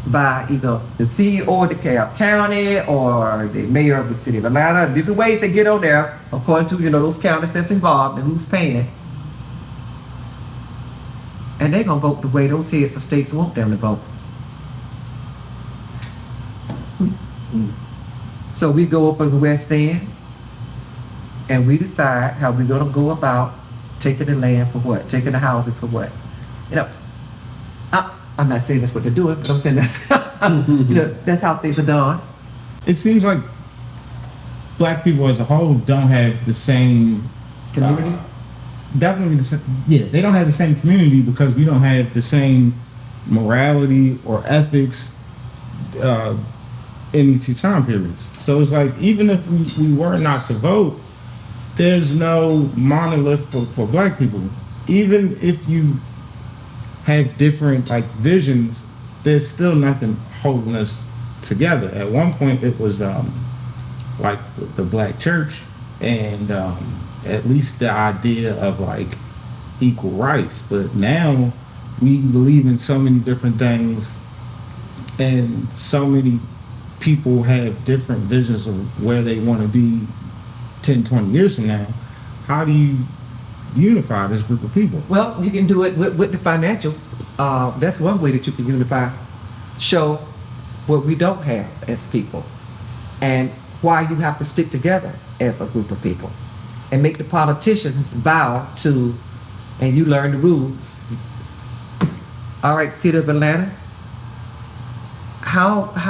by either the CEO of DeKalb County or the mayor of the city of Atlanta. Different ways they get on there according to those counties that's involved and who's paying. And they're gonna vote the way those heads of states want them to vote. So we go up in the West End and we decide how we're gonna go about taking the land for what, taking the houses for what. I'm not saying that's what they're doing, but I'm saying that's that's how things are done. It seems like black people as a whole don't have the same Community? Definitely the same. Yeah, they don't have the same community because we don't have the same morality or ethics in these two time periods. So it's like even if we were not to vote, there's no monolith for black people. Even if you have different visions, there's still nothing holding us together. At one point it was like the black church and at least the idea of equal rights, but now we believe in so many different things and so many people have different visions of where they want to be 10, 20 years from now. How do you unify this group of people? Well, you can do it with the financial. That's one way that you can unify. Show what we don't have as people and why you have to stick together as a group of people. And make the politicians bow to, and you learn the rules. All right, City of Atlanta,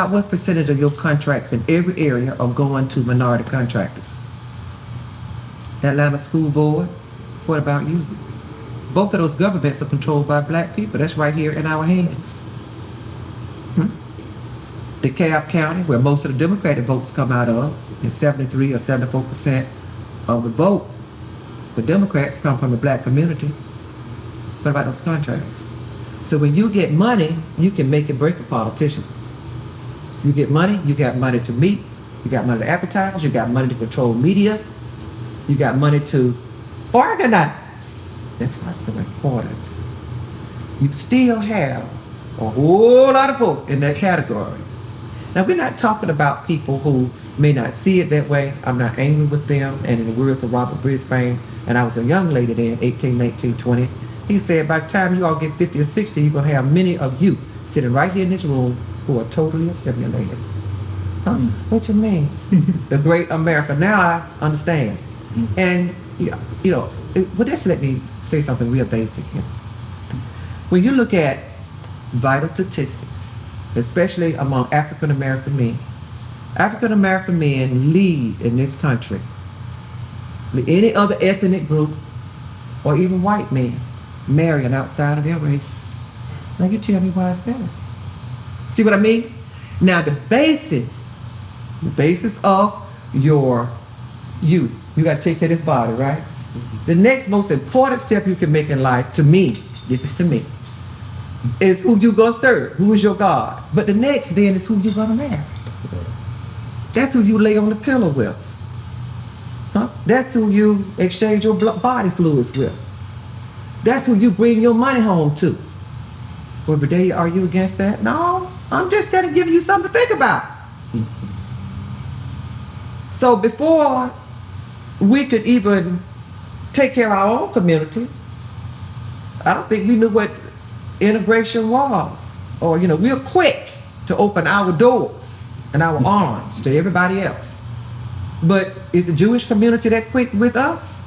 what percentage of your contracts in every area are going to minority contractors? Atlanta School Board, what about you? Both of those governments are controlled by black people. That's right here in our hands. DeKalb County, where most of the Democratic votes come out of, and 73 or 74% of the vote for Democrats come from the black community. What about those contracts? So when you get money, you can make and break a politician. You get money, you got money to meet, you got money to advertise, you got money to control media, you got money to organize. That's why it's so important. You still have a whole lot of folk in that category. Now, we're not talking about people who may not see it that way. I'm not angry with them. And in the words of Robert Brisbane, and I was a young lady then, 18, 19, 20, he said, by the time you all get 50 or 60, you're going to have many of you sitting right here in this room who are totally assimilated. Huh? What you mean? The great America. Now I understand. And, but just let me say something real basic here. When you look at vital statistics, especially among African American men lead in this country. Any other ethnic group or even white men marrying outside of their race. Now you tell me why is that? See what I mean? Now the basis of you got to take care of this body, right? The next most important step you can make in life, to me, this is to me, is who you gonna serve, who is your God. But the next then is who you gonna marry. That's who you lay on the pillow with. Huh? That's who you exchange your body fluids with. That's who you bring your money home to. Well, Verdaillia, are you against that? No, I'm just giving you something to think about. So before we could even take care of our own community, I don't think we knew what integration was. Or, we're quick to open our doors and our arms to everybody else. But is the Jewish community that quick with us?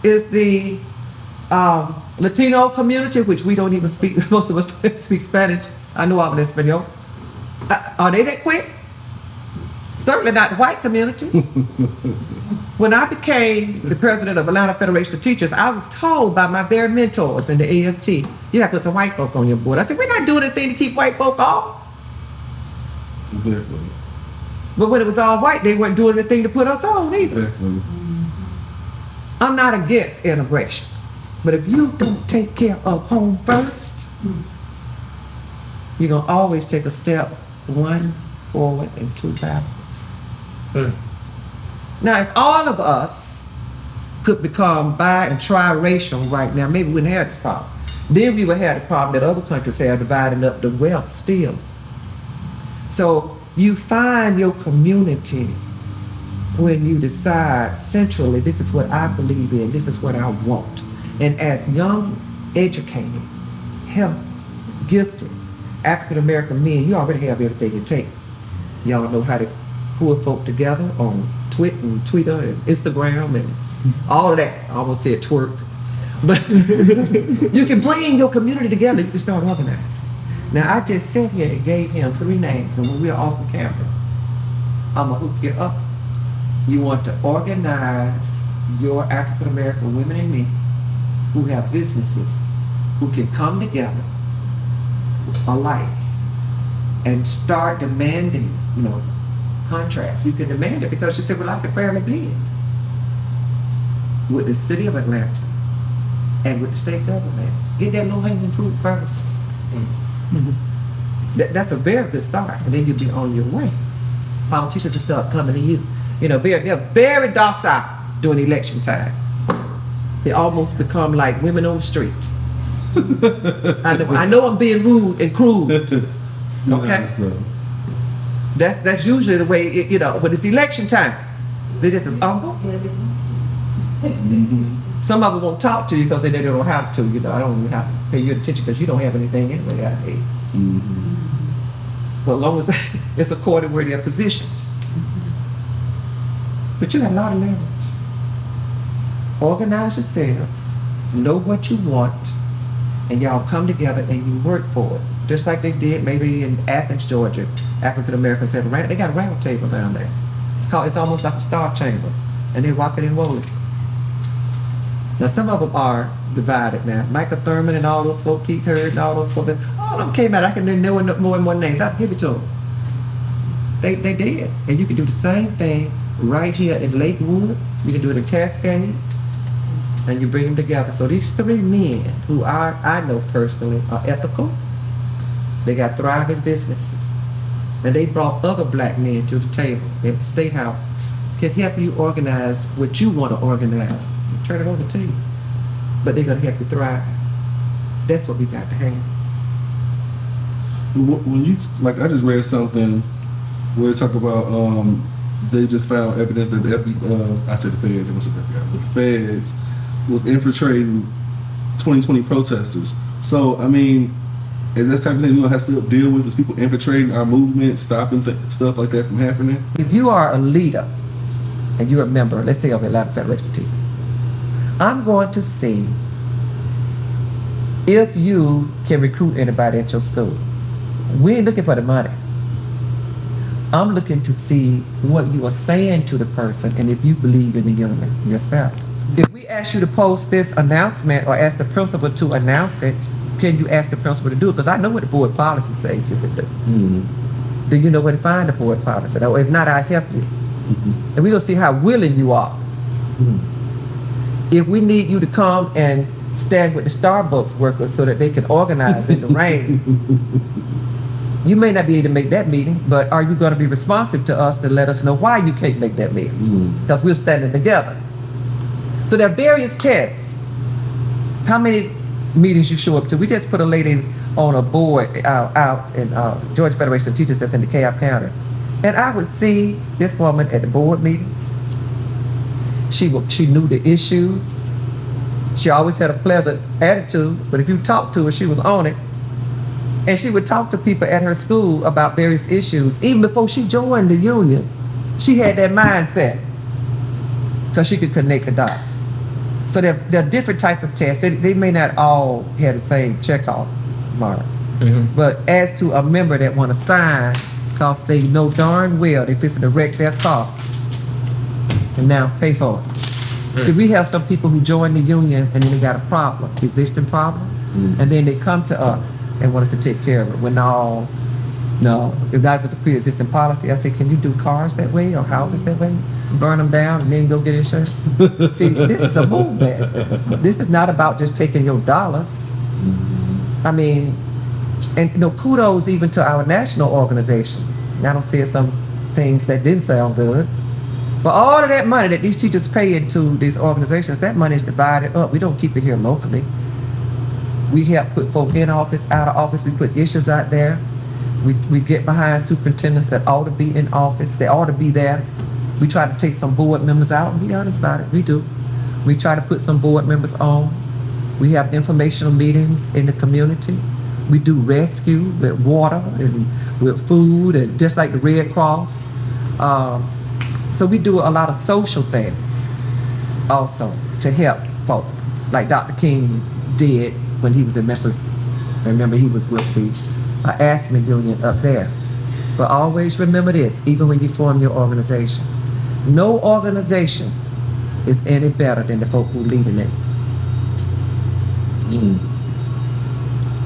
Is the Latino community, which we don't even speak, most of us don't speak Spanish. I know hablo español. Are they that quick? Certainly not the white community. When I became the president of Atlanta Federation of Teachers, I was told by my very mentors in the AFT, you have to put some white folk on your board. I said, we're not doing anything to keep white folk off. Exactly. But when it was all white, they weren't doing anything to put us on either. Exactly. I'm not against integration. But if you don't take care of home first, you're going to always take a step one forward and two backwards. Now, if all of us could become bi and triracial right now, maybe we wouldn't have this problem. Then we would have the problem that other countries have, dividing up the wealth still. So you find your community when you decide centrally, this is what I believe in, this is what I want. And as young, educated, healthy, gifted African American men, you already have everything it takes. Y'all know how to pull folk together on Twitter and Instagram and all of that. I almost said twerk. But you can bring your community together, you can start organizing. Now I just sat here and gave him 3 names, and when we're off the camera, I'm gonna hook you up. You want to organize your African American women and men who have businesses, who can come together alike and start demanding, contracts. You can demand it because you said, well, I can fairly bid with the city of Atlanta and with the state government. Get that low-hanging fruit first. That's a very good start, and then you'll be on your way. Politicians will start coming to you. They're very docile during election time. They almost become like women on the street. I know I'm being rude and crude. Okay? That's usually the way, when it's election time, they just as humble. Some of them won't talk to you because they don't have to. I don't even have to pay you attention because you don't have anything anyway. I hate. But as long as it's according where they're positioned. But you got a lot of leverage. Organize yourselves, know what you want, and y'all come together and you work for it. Just like they did maybe in Athens, Georgia. African Americans they got a round table down there. It's almost like a star chamber, and they rock it and roll it. Now some of them are divided now. Michael Thurman and all those folk, Keith Hurd and all those folk, all of them came out. I can know more than one names. I'll give it to them. They did, and you can do the same thing right here in Lakewood. You can do it in Cascade, and you bring them together. So these 3 men who I know personally are ethical. They got thriving businesses. And they brought other black men to the table at the State House, can help you organize what you want to organize. Turn it over to you. But they're going to help you thrive. That's what we got to have. When you, I just read something where they talk about, they just found evidence that the feds was infiltrating 2020 protesters. So, is that type of thing we're going to have to deal with? Is people infiltrating our movement, stopping stuff like that from happening? If you are a leader and you're a member, let's say of Atlanta Federation of Teachers, I'm going to see if you can recruit anybody at your school, we ain't looking for the money. I'm looking to see what you are saying to the person and if you believe in the union yourself. If we ask you to post this announcement or ask the principal to announce it, can you ask the principal to do it? Because I know what the board policy says you can do. Do you know where to find the board policy? Or if not, I'll help you. And we're going to see how willing you are. If we need you to come and stand with the Starbucks workers so that they can organize in the rain, you may not be able to make that meeting, but are you going to be responsive to us to let us know why you can't make that meeting? Because we're standing together. So there are various tests. How many meetings you show up to? We just put a lady on a board out in Georgia Federation of Teachers that's in DeKalb County. And I would see this woman at the board meetings. She knew the issues. She always had a pleasant attitude, but if you talked to her, she was on it. And she would talk to people at her school about various issues. Even before she joined the union, she had that mindset because she could connect the dots. So there are different type of tests. They may not all have the same checkoff mark. But as to a member that want to sign because they know darn well they're fixing to wreck their car and now pay for it. See, we have some people who join the union and then they got a problem, existing problem, and then they come to us and want us to take care of it. When no, if that was a pre-existing policy, I say, can you do cars that way or houses that way? Burn them down and then go get insurance? See, this is a movement. This is not about just taking your dollars. I mean, and kudos even to our national organization. I don't see some things that didn't sound good. But all of that money that these teachers pay into these organizations, that money is divided up. We don't keep it here locally. We help put folk in office, out of office. We put issues out there. We get behind superintendents that ought to be in office. They ought to be there. We try to take some board members out and be honest about it. We do. We try to put some board members on. We have informational meetings in the community. We do rescue with water and with food and just like the Red Cross. So we do a lot of social things also to help folk, like Dr. King did when he was in Memphis. Remember, he was with the asthma union up there. But always remember this, even when you form your organization. No organization is any better than the folk who lead in it.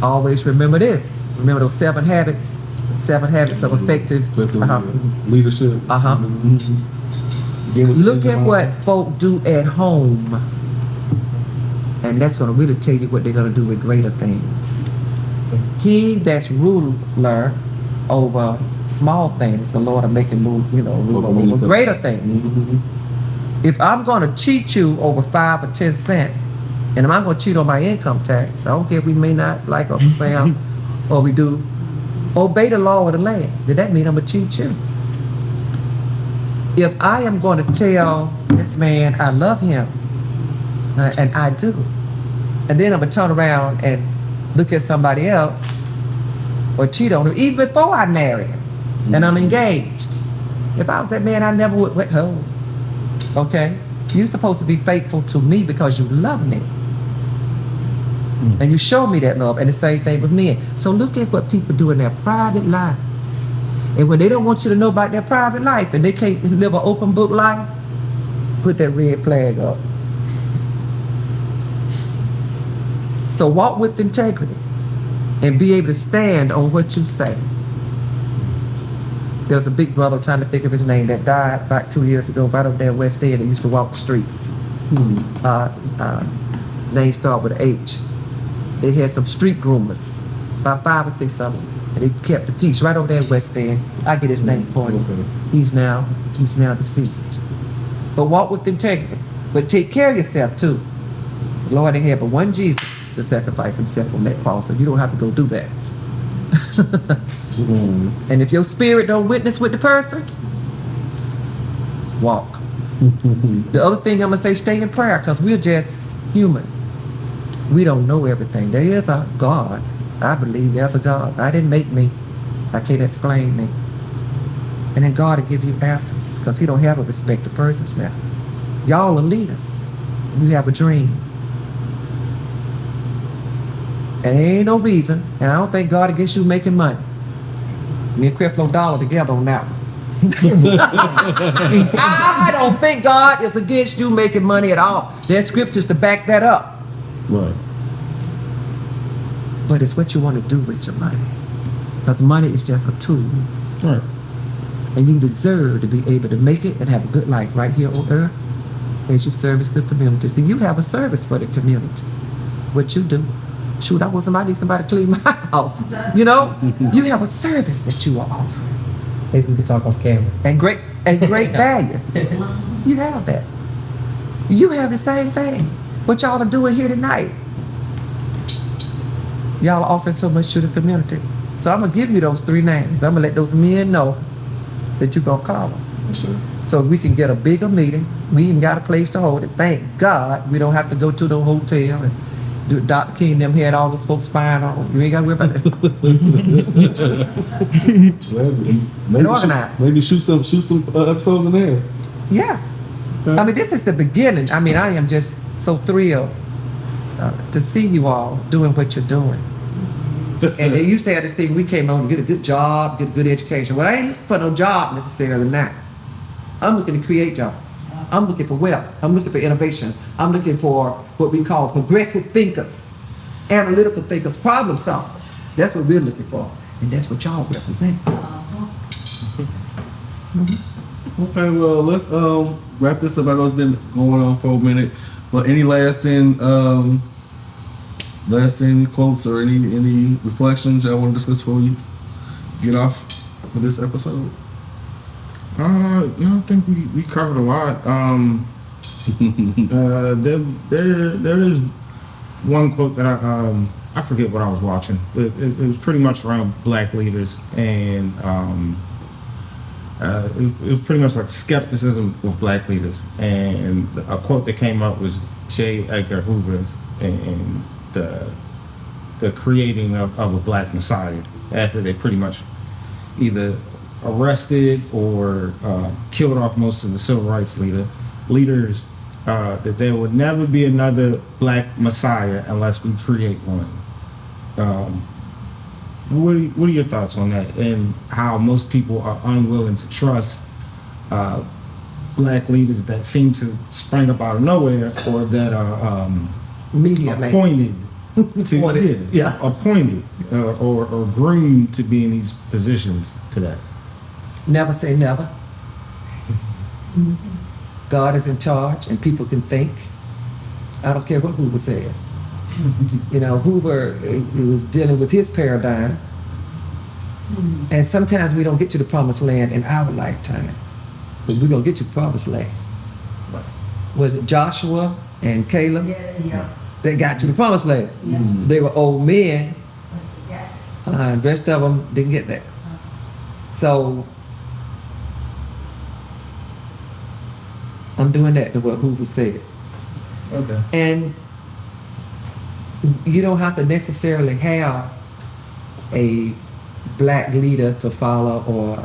Always remember this. Remember those 7 habits of effective leadership. Look at what folk do at home, and that's going to really tell you what they're going to do with greater things. He that's ruler over small things, the Lord will make him rule over greater things. If I'm going to cheat you over 5 or 10 cents, and I'm going to cheat on my income tax, I don't care if we may not like Uncle Sam or we do, obey the law of the land. Did that mean I'm going to cheat you? If I am going to tell this man I love him, and I do, and then I'm going to turn around and look at somebody else or cheat on him, even before I marry him, and I'm engaged. If I was that man, I never would withhold. Okay? You're supposed to be faithful to me because you love me. And you show me that love, and the same thing with men. So look at what people do in their private lives. And when they don't want you to know about their private life and they can't live an open book life, put that red flag up. So walk with integrity and be able to stand on what you say. There's a big brother, trying to think of his name, that died about 2 years ago right over there in West End and used to walk the streets. Name started with an H. They had some street groomers, about 5 or 6 of them, and they kept the peace right over there in West End. I get his name for you. Okay. He's now deceased. But walk with integrity. But take care of yourself too. The Lord ain't had but one Jesus to sacrifice himself on that cross, so you don't have to go do that. And if your spirit don't witness with the person, walk. The other thing I'm gonna say, stay in prayer, because we're just human. We don't know everything. There is a God. I believe there's a God. I didn't make me. I can't explain me. And then God will give you answers, because he don't have a respect of persons now. Y'all are leaders. You have a dream. And there ain't no reason, and I don't think God against you making money. Me and Creflo Dollar together on that one. I don't think God is against you making money at all. There's scriptures to back that up. Right. But it's what you want to do with your money. Because money is just a tool. Right. And you deserve to be able to make it and have a good life right here on earth as you service the community. So you have a service for the community. What you do. Shoot, I need somebody to clean my house. You know? You have a service that you are offering. Maybe we could talk off camera. And great value. You have that. You have the same thing. What y'all are doing here tonight. Y'all are offering so much to the community. So I'm gonna give you those 3 names. I'm gonna let those men know that you're gonna call them. So we can get a bigger meeting. We even got a place to hold it. Thank God we don't have to go to the hotel and do Dr. King them had all those folks spying on. You ain't gotta worry about that. Maybe organized. Maybe shoot some episodes in there. Yeah. Okay. I mean, this is the beginning. I mean, I am just so thrilled to see you all doing what you're doing. And they used to have this thing, we came on to get a good job, get a good education. Well, I ain't looking for no job necessarily now. I'm looking to create jobs. I'm looking for wealth. I'm looking for innovation. I'm looking for what we call progressive thinkers, analytical thinkers, problem solvers. That's what we're looking for. And that's what y'all represent. Okay, well, let's wrap this up. I know it's been going on for a minute. But any lasting quotes or any reflections y'all want to discuss before we get off for this episode? No, I think we covered a lot. There is one quote that I forget what I was watching, but it was pretty much around black leaders, and it was pretty much like skepticism with black leaders. And a quote that came up was J. Edgar Hoover and the creating of a black messiah, after they pretty much either arrested or killed off most of the civil rights leaders, that there would never be another black messiah unless we create one. What are your thoughts on that, and how most people are unwilling to trust black leaders that seem to spring up out of nowhere, or that are Media man. appointed to Yeah. appointed or groomed to be in these positions today? Never say never. God is in charge and people can think. I don't care what Hoover said. You know, Hoover he was dealing with his paradigm. And sometimes we don't get to the promised land in our lifetime. But we're going to get to the promised land. Was it Joshua and Caleb? Yeah. They got to the promised land. Yeah. They were old men. Yeah. The rest of them didn't get there. So I'm doing that to what Hoover said. Okay. And you don't have to necessarily have a black leader to follow, or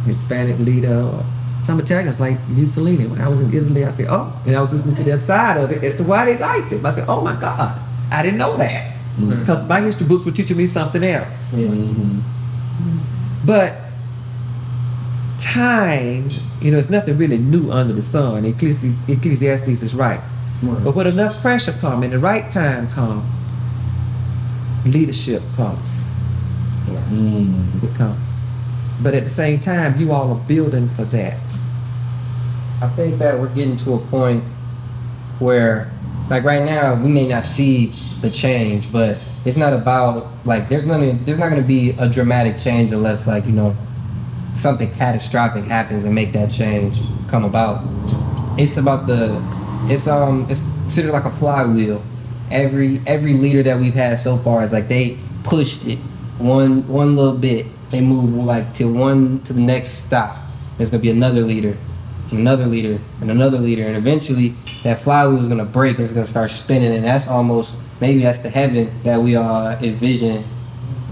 Hispanic leader, or some Italians like Mussolini. When I was in Italy, I said, oh, and I was listening to their side of it as to why they liked him. I said, oh my God, I didn't know that. Because my history books were teaching me something else. Mm-hmm. But time, you know, it's nothing really new under the sun. Ecclesiastes is right. But when enough pressure comes and the right time comes, leadership comes. It comes. But at the same time, you all are building for that. I think that we're getting to a point where, like right now, we may not see the change, but it's not about like there's not going to be a dramatic change unless, like, you know, something catastrophic happens and make that change come about. It's about it's considered like a flywheel. Every leader that we've had so far is like they pushed it one little bit. They moved like to the next stop. There's gonna be another leader, and another leader, and another leader, and eventually that flywheel is gonna break and it's gonna start spinning. And that's maybe that's the heaven that we are envisioning,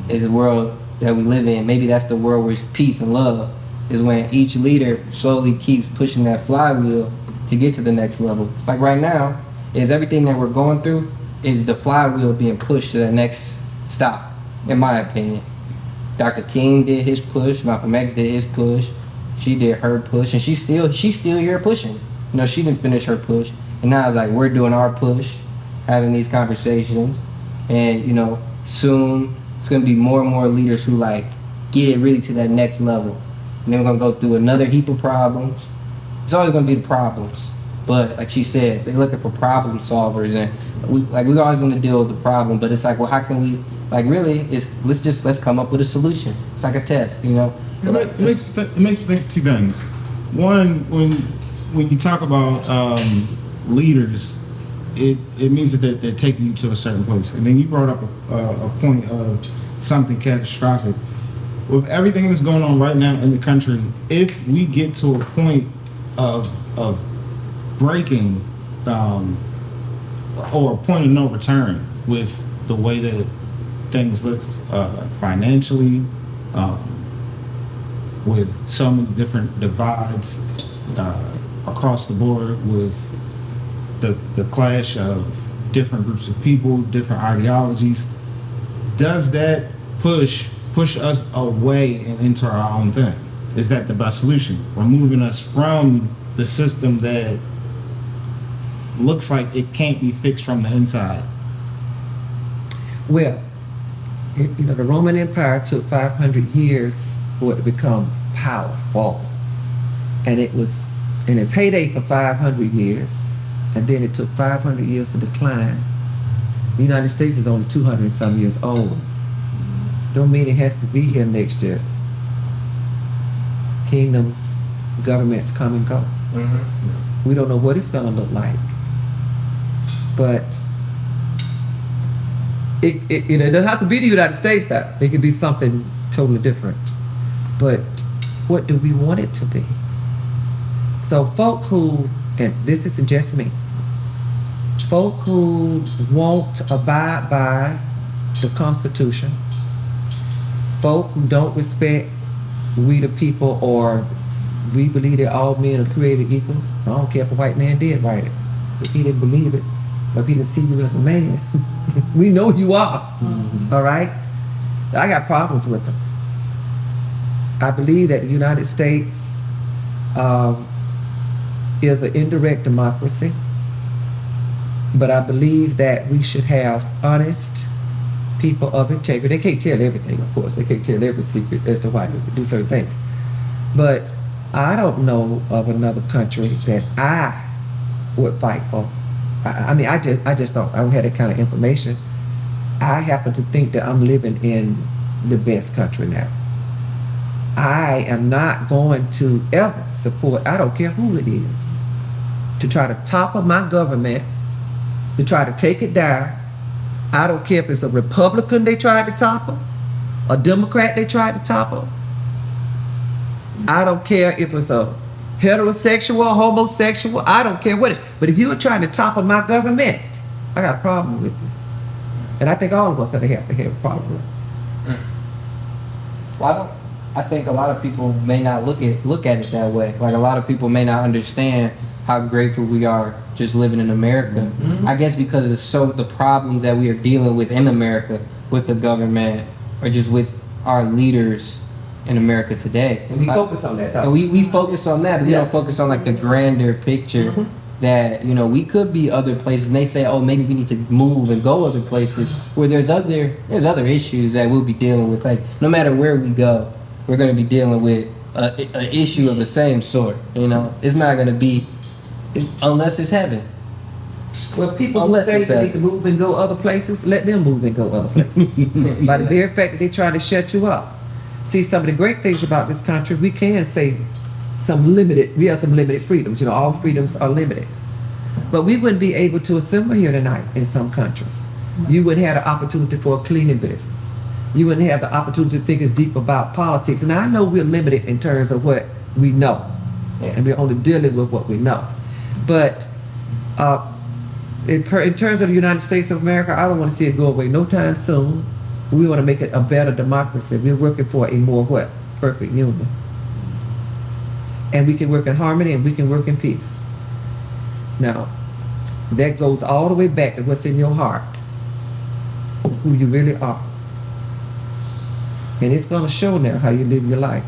is the world that we live in. Maybe that's the world where it's peace and love, is when each leader slowly keeps pushing that flywheel to get to the next level. Like right now, is everything that we're going through is the flywheel being pushed to the next stop, in my opinion. Dr. King did his push, Malcolm X did his push, she did her push, and she's still here pushing. You know, she didn't finish her push, and now it's like we're doing our push, having these conversations, and you know, soon it's gonna be more and more leaders who like get it really to that next level. And then we're gonna go through another heap of problems. It's always gonna be the problems, but like she said, they're looking for problem solvers, and we're always gonna deal with the problem. But it's like, well, how can we? Like really, let's come up with a solution. It's like a test, you know. It makes me think two things. One, when you talk about leaders, it means that they're taking you to a certain place. And then you brought up a point of something catastrophic. With everything that's going on right now in the country, if we get to a point of breaking or a point of no return with the way that things look financially, with so many different divides across the board, with the clash of different groups of people, different ideologies, does that push us away and into our own thing? Is that the best solution? Removing us from the system that looks like it can't be fixed from the inside. Well, you know, the Roman Empire took 500 years for it to become powerful. And it was in its heyday for 500 years. And then it took 500 years to decline. The United States is only 200 and some years old. Don't mean it has to be here next year. Kingdoms, governments come and go. Mm-hmm. We don't know what it's going to look like. But it doesn't have to be the United States, that it could be something totally different. But what do we want it to be? So folk who, and this isn't just me, folk who won't abide by the Constitution, folk who don't respect we the people, or we believe that all men are created equal. I don't care if a white man did write it, if he didn't believe it, or if he didn't see you as a man. We know you are. Mm-hmm. All right? I got problems with them. I believe that the United States is an indirect democracy, but I believe that we should have honest people of integrity. They can't tell everything, of course. They can't tell every secret as to why they do certain things. But I don't know of another country that I would fight for. I mean, I just don't. I don't have that kind of information. I happen to think that I'm living in the best country now. I am not going to ever support, I don't care who it is, to try to topple my government, to try to take it down. I don't care if it's a Republican they tried to topple, a Democrat they tried to topple. I don't care if it's a heterosexual, homosexual, I don't care what it is. But if you are trying to topple my government, I got a problem with you. And I think all of us have a problem with it. Well, I think a lot of people may not look at it that way. Like a lot of people may not understand how grateful we are just living in America. Mm-hmm. I guess because of the problems that we are dealing with in America, with the government, or just with our leaders in America today. And we focus on that, though. We focus on that, but we don't focus on like the grander picture. Mm-hmm. That, you know, we could be other places, and they say, oh, maybe we need to move and go other places where there's other issues that we'll be dealing with. Like no matter where we go, we're going to be dealing with an issue of the same sort. You know, it's not going to be unless it's heaven. Well, people who say they need to move and go other places, let them move and go other places. By the very fact that they try to shut you up. See, some of the great things about this country, we can say we have some limited freedoms. You know, all freedoms are limited. But we wouldn't be able to assemble here tonight in some countries. You wouldn't have the opportunity for a cleaning business. You wouldn't have the opportunity to think as deep about politics. And I know we're limited in terms of what we know. And we're only dealing with what we know. But in terms of the United States of America, I don't want to see it go away no time soon. We want to make it a better democracy. We're working for a more perfect union. And we can work in harmony and we can work in peace. Now, That goes all the way back to what's in your heart, who you really are. And it's gonna show now how you live your life.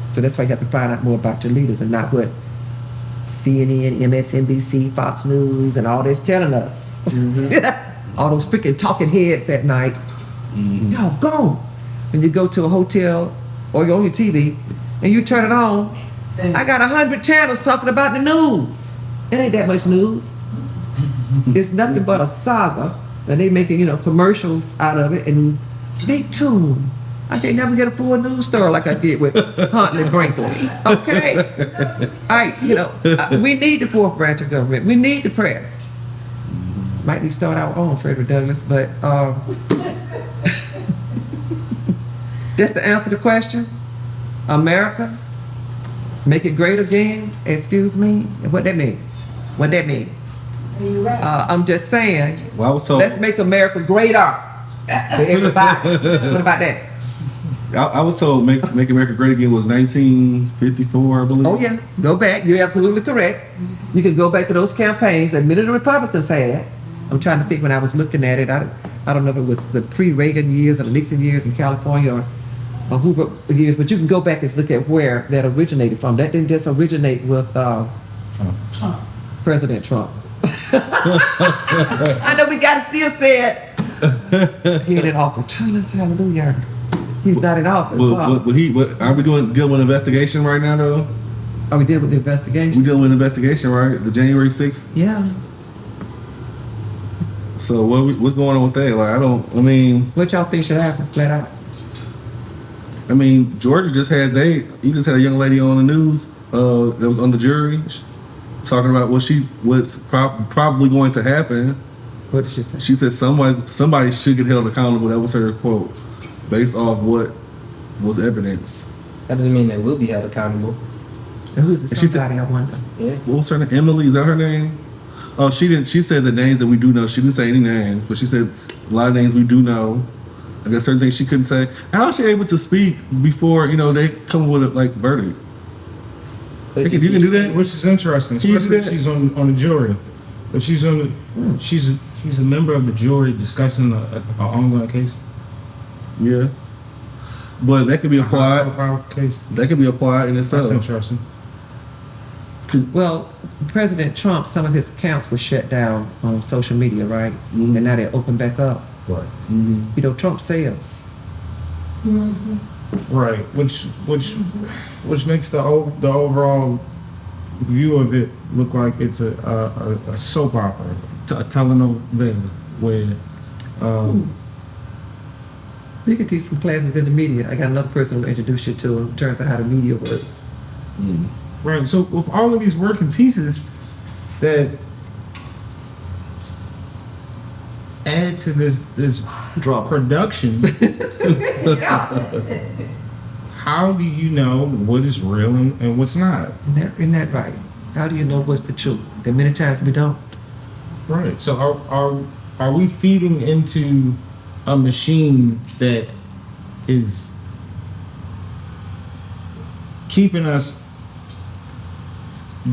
So that's why you have to find out more about your leaders and not what CNN, MSNBC, Fox News, and all this telling us. All those freaking talking heads at night. Doggone. When you go to a hotel or you're on your TV and you turn it on, I got 100 channels talking about the news. It ain't that much news. It's nothing but a saga, and they making commercials out of it. And stay tuned. I can't never get a full news story like I did with Huntley Brinkley. Okay, we need the fourth branch of government. We need the press. Might need to start our own, Frederick Douglass, but just to answer the question, America, make it great again. Excuse me, what that mean? What that mean? You're right. I'm just saying. Well, I was told. Let's make America greater for everybody. What about that? I was told Make America Great Again was 1954, I believe. Oh yeah, go back. You're absolutely correct. You can go back to those campaigns that many of the Republicans had. I'm trying to think when I was looking at it. I don't know if it was the pre-Reagan years or the Nixon years in California or Hoover years, but you can go back and look at where that originated from. That didn't just originate with President Trump. I know we gotta still say it. He ain't in office. Hallelujah. He's not in office. Are we doing good with investigation right now though? Are we dealing with the investigation? We dealing with investigation, right? The January 6th. Yeah. So what's going on with that? What y'all think should happen? Flat out. Georgia just had a young lady on the news that was on the jury talking about what's probably going to happen. What did she say? She said somebody should get held accountable. That was her quote, based off what was evidence. That doesn't mean they will be held accountable. And who's the She said- somebody, I wonder? Yeah. What was her name? Emily, is that her name? Oh, she didn't. She said the names that we do know. She didn't say any names, but she said a lot of names we do know. I guess certain things she couldn't say. How is she able to speak before they come with a verdict? You can do that. Which is interesting, Can you do especially if that? she's on the jury. If she's she's a member of the jury discussing an ongoing case. Yeah, but that could be applied. High-profile case. That could be applied in That's itself. interesting. Well, President Trump, some of his accounts were shut down on social media, right? Mhm. And now they're open back up. Right. Trump sales. Right. Which makes the overall view of it look like it's a soap opera, a telenovela where. You can teach some classes in the media. I got another person to introduce you to in terms of how the media works. Right. So with all of these working pieces that add to this Drama. production, how do you know what is real and what's not? Isn't that right? How do you know what's the truth? That many times we don't. Right. So are we feeding into a machine that is keeping us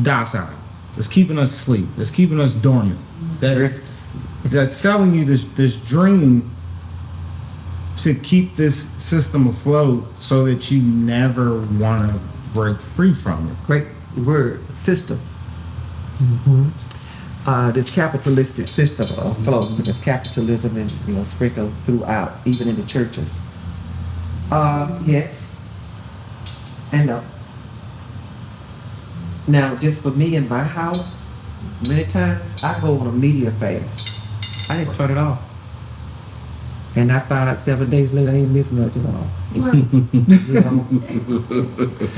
docile? That's keeping us asleep. That's keeping us dormant. That's selling you this dream to keep this system afloat so that you never want to break free from it. Great word, system. This capitalistic system afloat. There's capitalism and sprinkled throughout, even in the churches. Yes and no. Now, just for me in my house, many times I go on a media fast. I just turn it off. And I find out 7 days later I ain't missing much at all.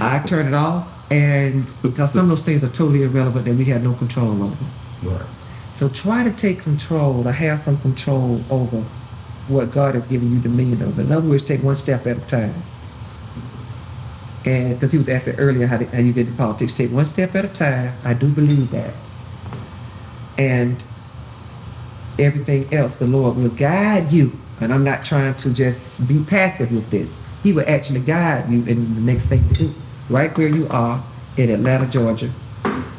I turn it off, and because some of those things are totally irrelevant that we have no control over. Right. So try to take control or have some control over what God has given you dominion over. In other words, take one step at a time. And because he was asked earlier how you get into politics, take one step at a time. I do believe that. And everything else, the Lord will guide you. And I'm not trying to just be passive with this. He will actually guide you in the next thing to do. Right where you are in Atlanta, Georgia,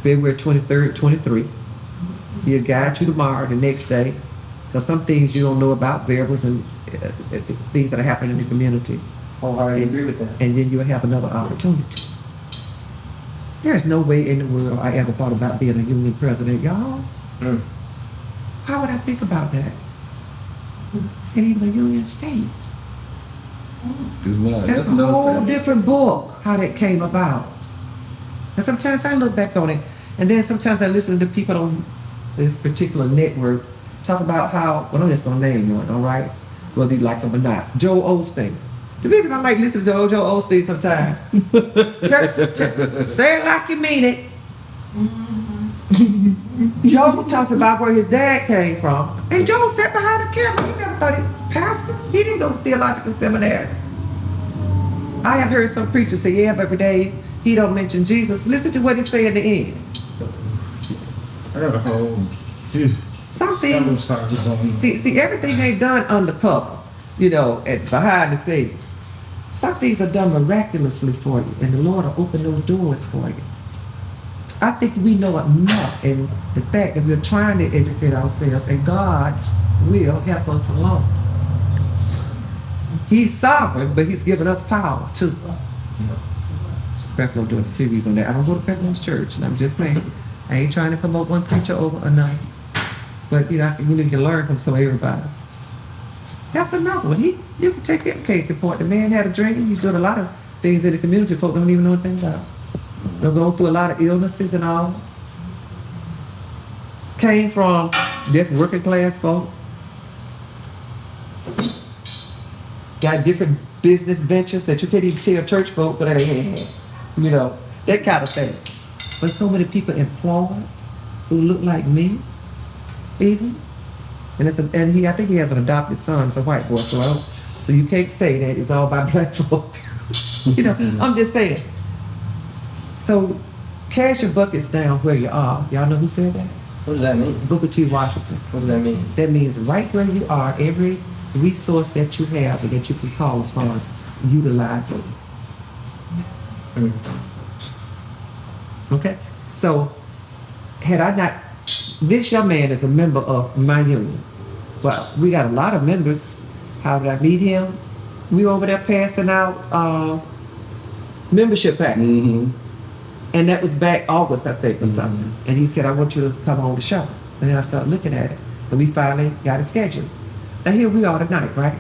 February 23rd, 23. He'll guide you tomorrow, the next day, because some things you don't know about, variables and things that are happening in the community. Wholeheartedly agree with that. And then you'll have another opportunity. There's no way in the world I ever thought about being a union president, y'all. Mm. How would I think about that? It's not even a union state. It's not. That's a another whole thing. different book, how that came about. And sometimes I look back on it, and then sometimes I listen to people on this particular network talk about how, well, I'm just going to name one, all right? Whether you like them or not. Joe Osteen. The reason I like listening to Joe Osteen sometimes, say it like you mean it. Joe talks about where his dad came from. And Joe sat behind the camera. He never thought he pastor. He didn't go to theological seminary. I have heard some preachers say, yeah, but every day he don't mention Jesus. Listen to what he say at the end. I got a whole Some several things, songs on. see, everything ain't done undercover, at behind the scenes. Some things are done miraculously for you, and the Lord will open those doors for you. I think we know enough, and the fact that we're trying to educate ourselves, and God will help us along. He's sovereign, but He's given us power too. Bethlehem doing a series on that. I don't go to Bethlehem's church, and I'm just saying, I ain't trying to promote one preacher over another. But you can learn from everybody. That's another one. You can take that case in point. The man had a dream. He's doing a lot of things in the community folk don't even know anything about. They're going through a lot of illnesses and all. Came from just working class folk. Got different business ventures that you can't even tell church folk, but they had. That kind of thing. But so many people employed who look like me, even. And I think he has an adopted son, it's a white boy, so you can't say that it's all about black folk. I'm just saying. So, cash your buckets down where you are. Y'all know who said that? What does that mean? Booker T. Washington. What does that mean? That means right where you are, every resource that you have and that you can call upon, utilize it. Mm. Okay? So, this young man is a member of my union. Well, we got a lot of members. How did I meet him? We were over there passing out membership packs. Mm-hmm. And that was back August, I think, or something. And he said, I want you to come on the show. And then I started looking at it. And we finally got a schedule. Now here we are tonight, right?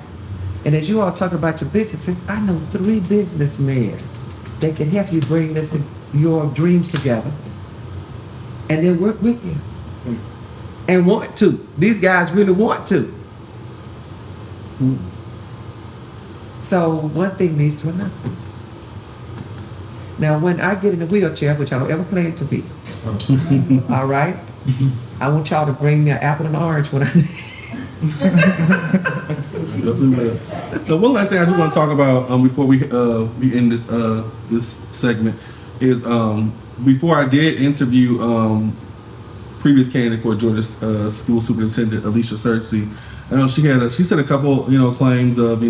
And as you all talk about your businesses, I know 3 businessmen that can help you bring your dreams together. And then work with you. And want to. These guys really want to. So one thing leads to another. Now, when I get in a wheelchair, which I don't ever plan to be, all right, I want y'all to bring me an apple and an orange when I. So one last thing I do want to talk about before we end this segment is before I did interview previous candidate for Georgia's school superintendent Alicia Searcy. I know she said a couple claims of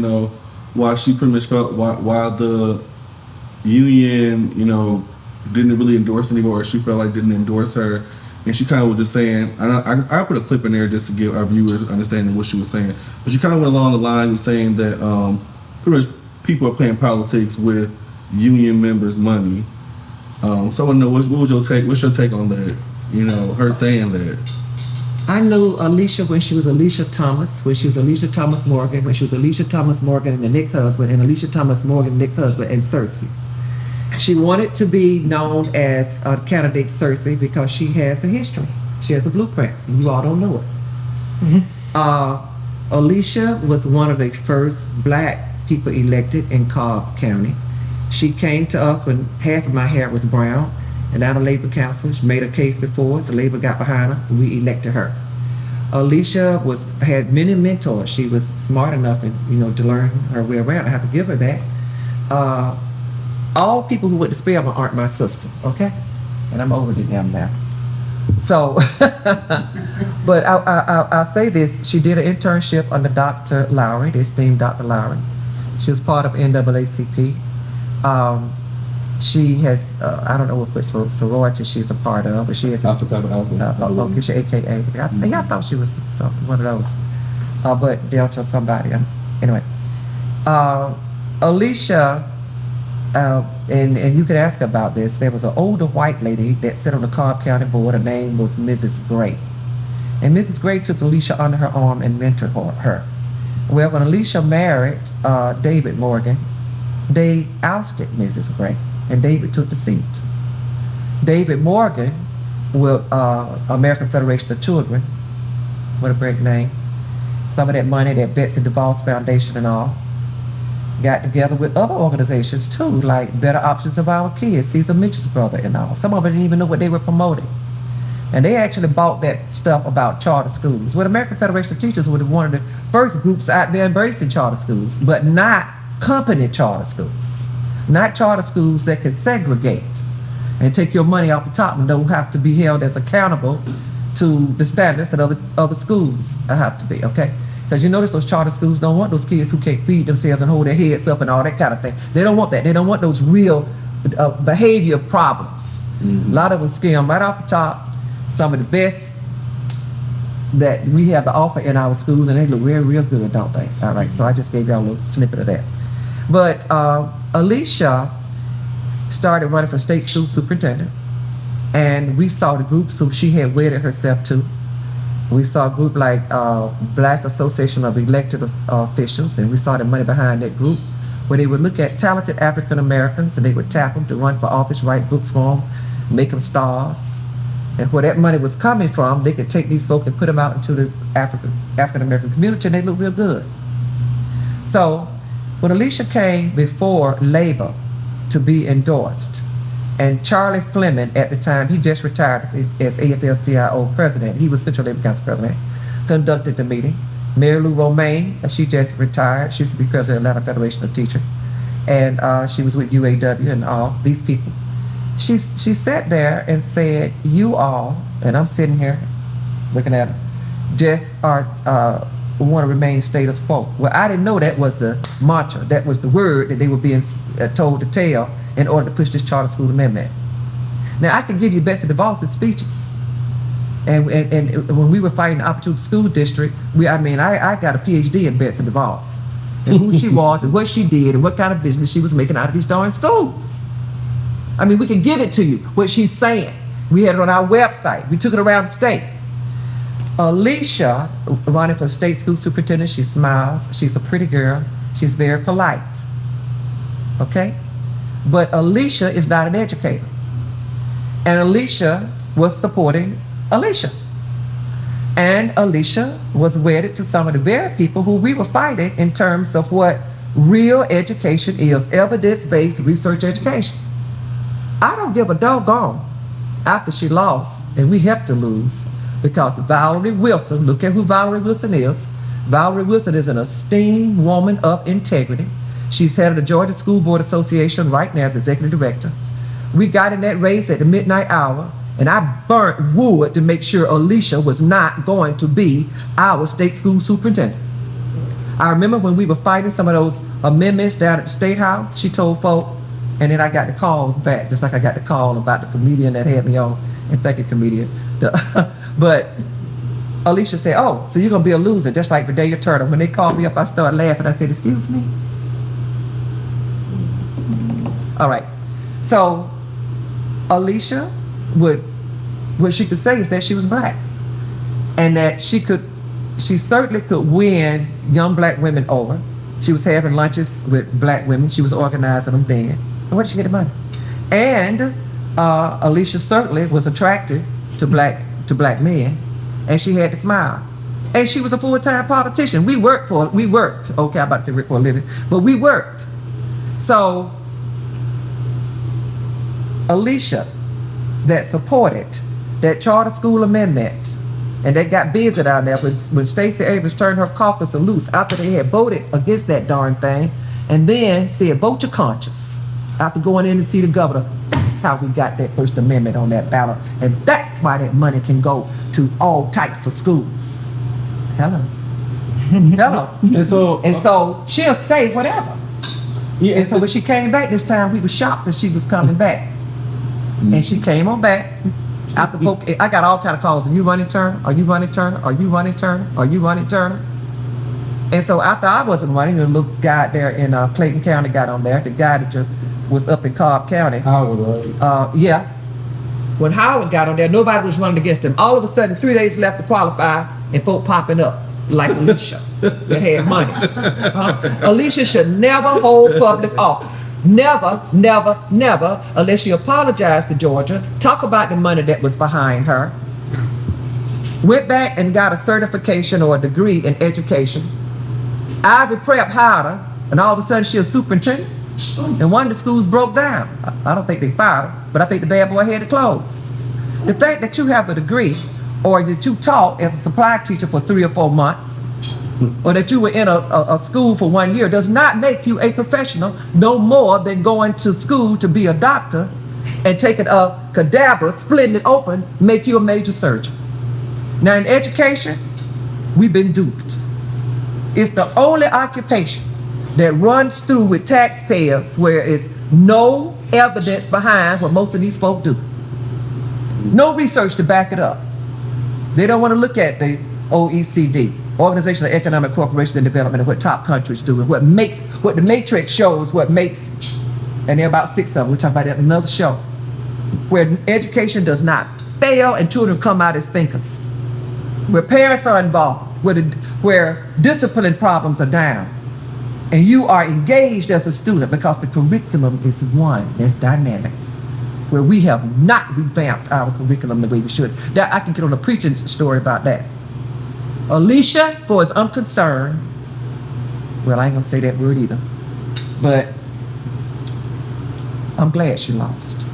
why she pretty much felt why the union didn't really endorse anymore, or she felt like didn't endorse her, and she kind of was just saying, I put a clip in there just to give our viewers understanding what she was saying, but she kind of went along the lines of saying that pretty much people are playing politics with union members' money. So I want to know what was your take? What's your take on that? Her saying that. I knew Alicia when she was Alicia Thomas, when she was Alicia Thomas Morgan, when she was Alicia Thomas Morgan and the next husband, and Alicia Thomas Morgan, next husband, and Cersei. She wanted to be known as candidate Cersei because she has a history. She has a blueprint, and you all don't know it. Mm-hmm. Alicia was one of the first black people elected in Cobb County. She came to us when half of my hair was brown, and out of Labor Council, she made a case before us, so Labor got behind her, and we elected her. Alicia had many mentors. She was smart enough to learn her way around. I have to give her that. All people who went to Spelman aren't my sister, okay? And I'm older than them now. So, but I'll say this. She did an internship under Dr. Lowry, the esteemed Dr. Lowry. She was part of NAACP. She has, I don't know what sorority she's a part of, but she has Alpha Kappa Alpha. okay, she AKA. I thought she was something, one of those. But Delta somebody. Anyway. Alicia, and you could ask her about this. There was an older white lady that sat on the Cobb County Board. Her name was Mrs. Gray. And Mrs. Gray took Alicia under her arm and mentored her. Well, when Alicia married David Morgan, they ousted Mrs. Gray, and David took the seat. David Morgan, with American Federation of Children, what a great name. Some of that money that Betsy DeVos Foundation and all, got together with other organizations too, like Better Options of Our Kids, Caesar Mitchell's brother and all. Some of them didn't even know what they were promoting. And they actually bought that stuff about charter schools. Well, the American Federation of Teachers was one of the first groups out there embracing charter schools, but not company charter schools. Not charter schools that can segregate and take your money off the top and don't have to be held as accountable to the standards that other schools have to be, okay? Because you notice those charter schools don't want those kids who can't feed themselves and hold their heads up and all that kind of thing. They don't want that. They don't want those real behavior problems. A lot of them skim right off the top. Some of the best that we have to offer in our schools, and they look real, real good, don't they? All right, so I just gave y'all a little snippet of that. But Alicia started running for state school superintendent, and we saw the groups who she had wedded herself to. We saw a group like Black Association of Elected Officials, and we saw the money behind that group, where they would look at talented African Americans and they would tap them to run for office, write books for them, make them stars. And where that money was coming from, they could take these folks and put them out into the African American community, and they look real good. So when Alicia came before Labor to be endorsed, and Charlie Fleming at the time, he just retired as AFL-CIO president, he was Central Labor Council president, conducted the meeting. Mary Lou Romaine, she just retired, she used to be president of the Atlanta Federation of Teachers, and she was with UAW and all these people. She sat there and said, you all, and I'm sitting here looking at her, just are want to remain status quo. Well, I didn't know that was the mantra, that was the word that they were being told to tell in order to push this charter school amendment. Now, I can give you Betsy DeVos' speeches. And when we were fighting the Opportunity School District, I got a PhD in Betsy DeVos, and who she was and what she did and what kind of business she was making out of these darn schools. I mean, we can give it to you, what she's saying. We had it on our website. We took it around the state. Alicia, running for state school superintendent, she smiles. She's a pretty girl. She's very polite. Okay? But Alicia is not an educator. And Alicia was supporting Alicia. And Alicia was wedded to some of the very people who we were fighting in terms of what real education is, evidence-based research education. I don't give a doggone after she lost, and we helped to lose, because Valerie Wilson, look at who Valerie Wilson is. Valerie Wilson is an esteemed woman of integrity. She's head of the Georgia School Board Association right now as executive director. We got in that race at the midnight hour, and I burnt wood to make sure Alicia was not going to be our state school superintendent. I remember when we were fighting some of those amendments down at the State House, she told folk, and then I got the calls back, just like I got the call about the comedian that had me on, and thank you, comedian. But Alicia said, oh, so you're going to be a loser, just like Verdaillia Turner. When they called me up, I started laughing. I said, excuse me? All right. So Alicia what she could say is that she was black, and that she certainly could win young black women over. She was having lunches with black women. She was organizing them then. And where did she get the money? And Alicia certainly was attractive to black men, and she had the smile. And she was a full-time politician. We worked. Okay, I'm about to say work for a living, but we worked. So Alicia, that supported that charter school amendment, and they got busy down there when Stacey Abrams turned her caucus loose after they had voted against that darn thing, and then said, vote your conscience. After going in to see the governor, that's how we got that First Amendment on that ballot. And that's why that money can go to all types of schools. Hello. Hello. And so she'll say whatever. Yeah. And so when she came back this time, we were shocked that she was coming back. And she came on back. After I got all kind of calls. Are you running Turner? Are you running Turner? Are you running Turner? Are you running Turner? And so after I wasn't running, the little guy there in Clayton County got on there. The guy that just was up in Cobb County. Howard, right? Yeah. When Howard got on there, nobody was running against him. All of a sudden, 3 days left to qualify, and folk popping up like Alicia that had money. Alicia should never hold public office. Never, never, never, unless she apologized to Georgia, talk about the money that was behind her, went back and got a certification or a degree in education. Ivy Prep hired her, and all of a sudden she's a superintendent. And one of the schools broke down. I don't think they fired her, but I think the bad boy had to close. The fact that you have a degree, or that you taught as a supply teacher for 3 or 4 months, or that you were in a school for 1 year does not make you a professional, no more than going to school to be a doctor and taking a cadaver, splitting it open, make you a major surgeon. Now in education, we've been duped. It's the only occupation that runs through with taxpayers where it's no evidence behind what most of these folk do. No research to back it up. They don't want to look at the OECD, Organization of Economic Cooperation and Development, and what top countries do, and what the matrix shows, and there are about 6 of them, we'll talk about that in another show, where education does not fail and children come out as thinkers, where parents are involved, where discipline problems are down, and you are engaged as a student because the curriculum is one that's dynamic, where we have not revamped our curriculum the way we should. That I can get on a preaching story about that. Alicia, for as I'm concerned, well, I ain't gonna say that word either, but I'm glad she lost.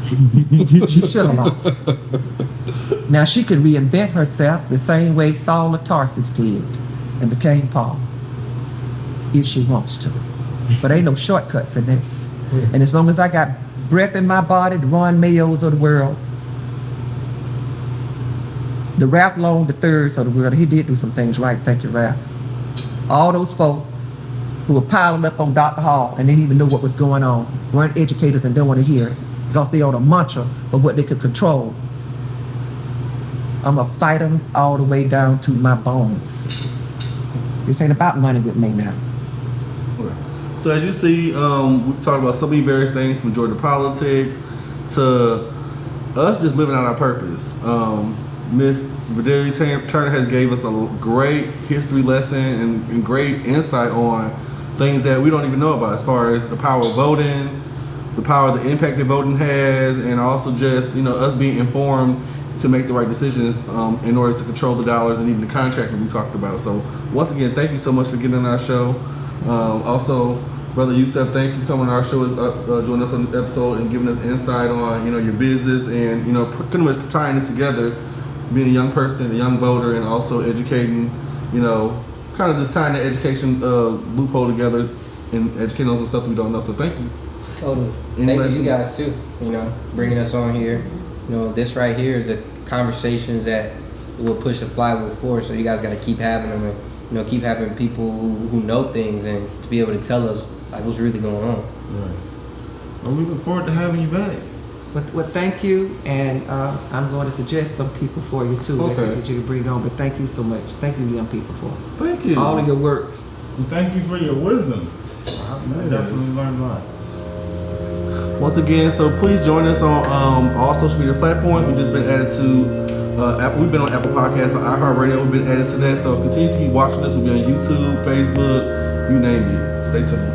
She should have lost. Now she can reinvent herself the same way Saul of Tarsus did and became Paul, if she wants to. But ain't no shortcuts in this. And as long as I got breath in my body, the Ron Mayos of the world, the Ralph Long IIIs of the world, he did do some things right, thank you, Ralph. All those folk who were piling up on Dr. Hall and didn't even know what was going on, weren't educators and didn't want to hear it, because they on a mantra of what they could control. I'm gonna fight them all the way down to my bones. This ain't about money with me now. So as you see, we've talked about so many various things, from Georgia politics to us just living out our purpose. Miss Verdaillia Turner has gave us a great history lesson and great insight on things that we don't even know about, as far as the power of voting, the power, the impact that voting has, and also just, us being informed to make the right decisions in order to control the dollars and even the contract that we talked about. So once again, thank you so much for getting on our show. Also, Brother Yusuf, thank you for coming on our show, joining us on the episode and giving us insight on your business and pretty much tying it together, being a young person, a young voter, and also educating, kind of just tying the education loophole together and educating us on stuff that we don't know. So thank you. Totally. Thank you guys too, bringing us on here. This right here is the conversations that will push the flywheel forward. So you guys got to keep having them, and keep having people who know things and to be able to tell us what's really going on. Right. Well, we look forward to having you back. Well, thank you, and I'm going to suggest some people for you too that you can bring on. But thank you so much. Thank you, young people, for thank you all of your work. And thank you for your wisdom. I definitely learned a lot. Once again, so please join us on all social media platforms. We've just been added to Apple. We've been on Apple Podcasts, but iHeartRadio, we've been added to that. So continue to keep watching us. We'll be on YouTube, Facebook, you name it. Stay tuned.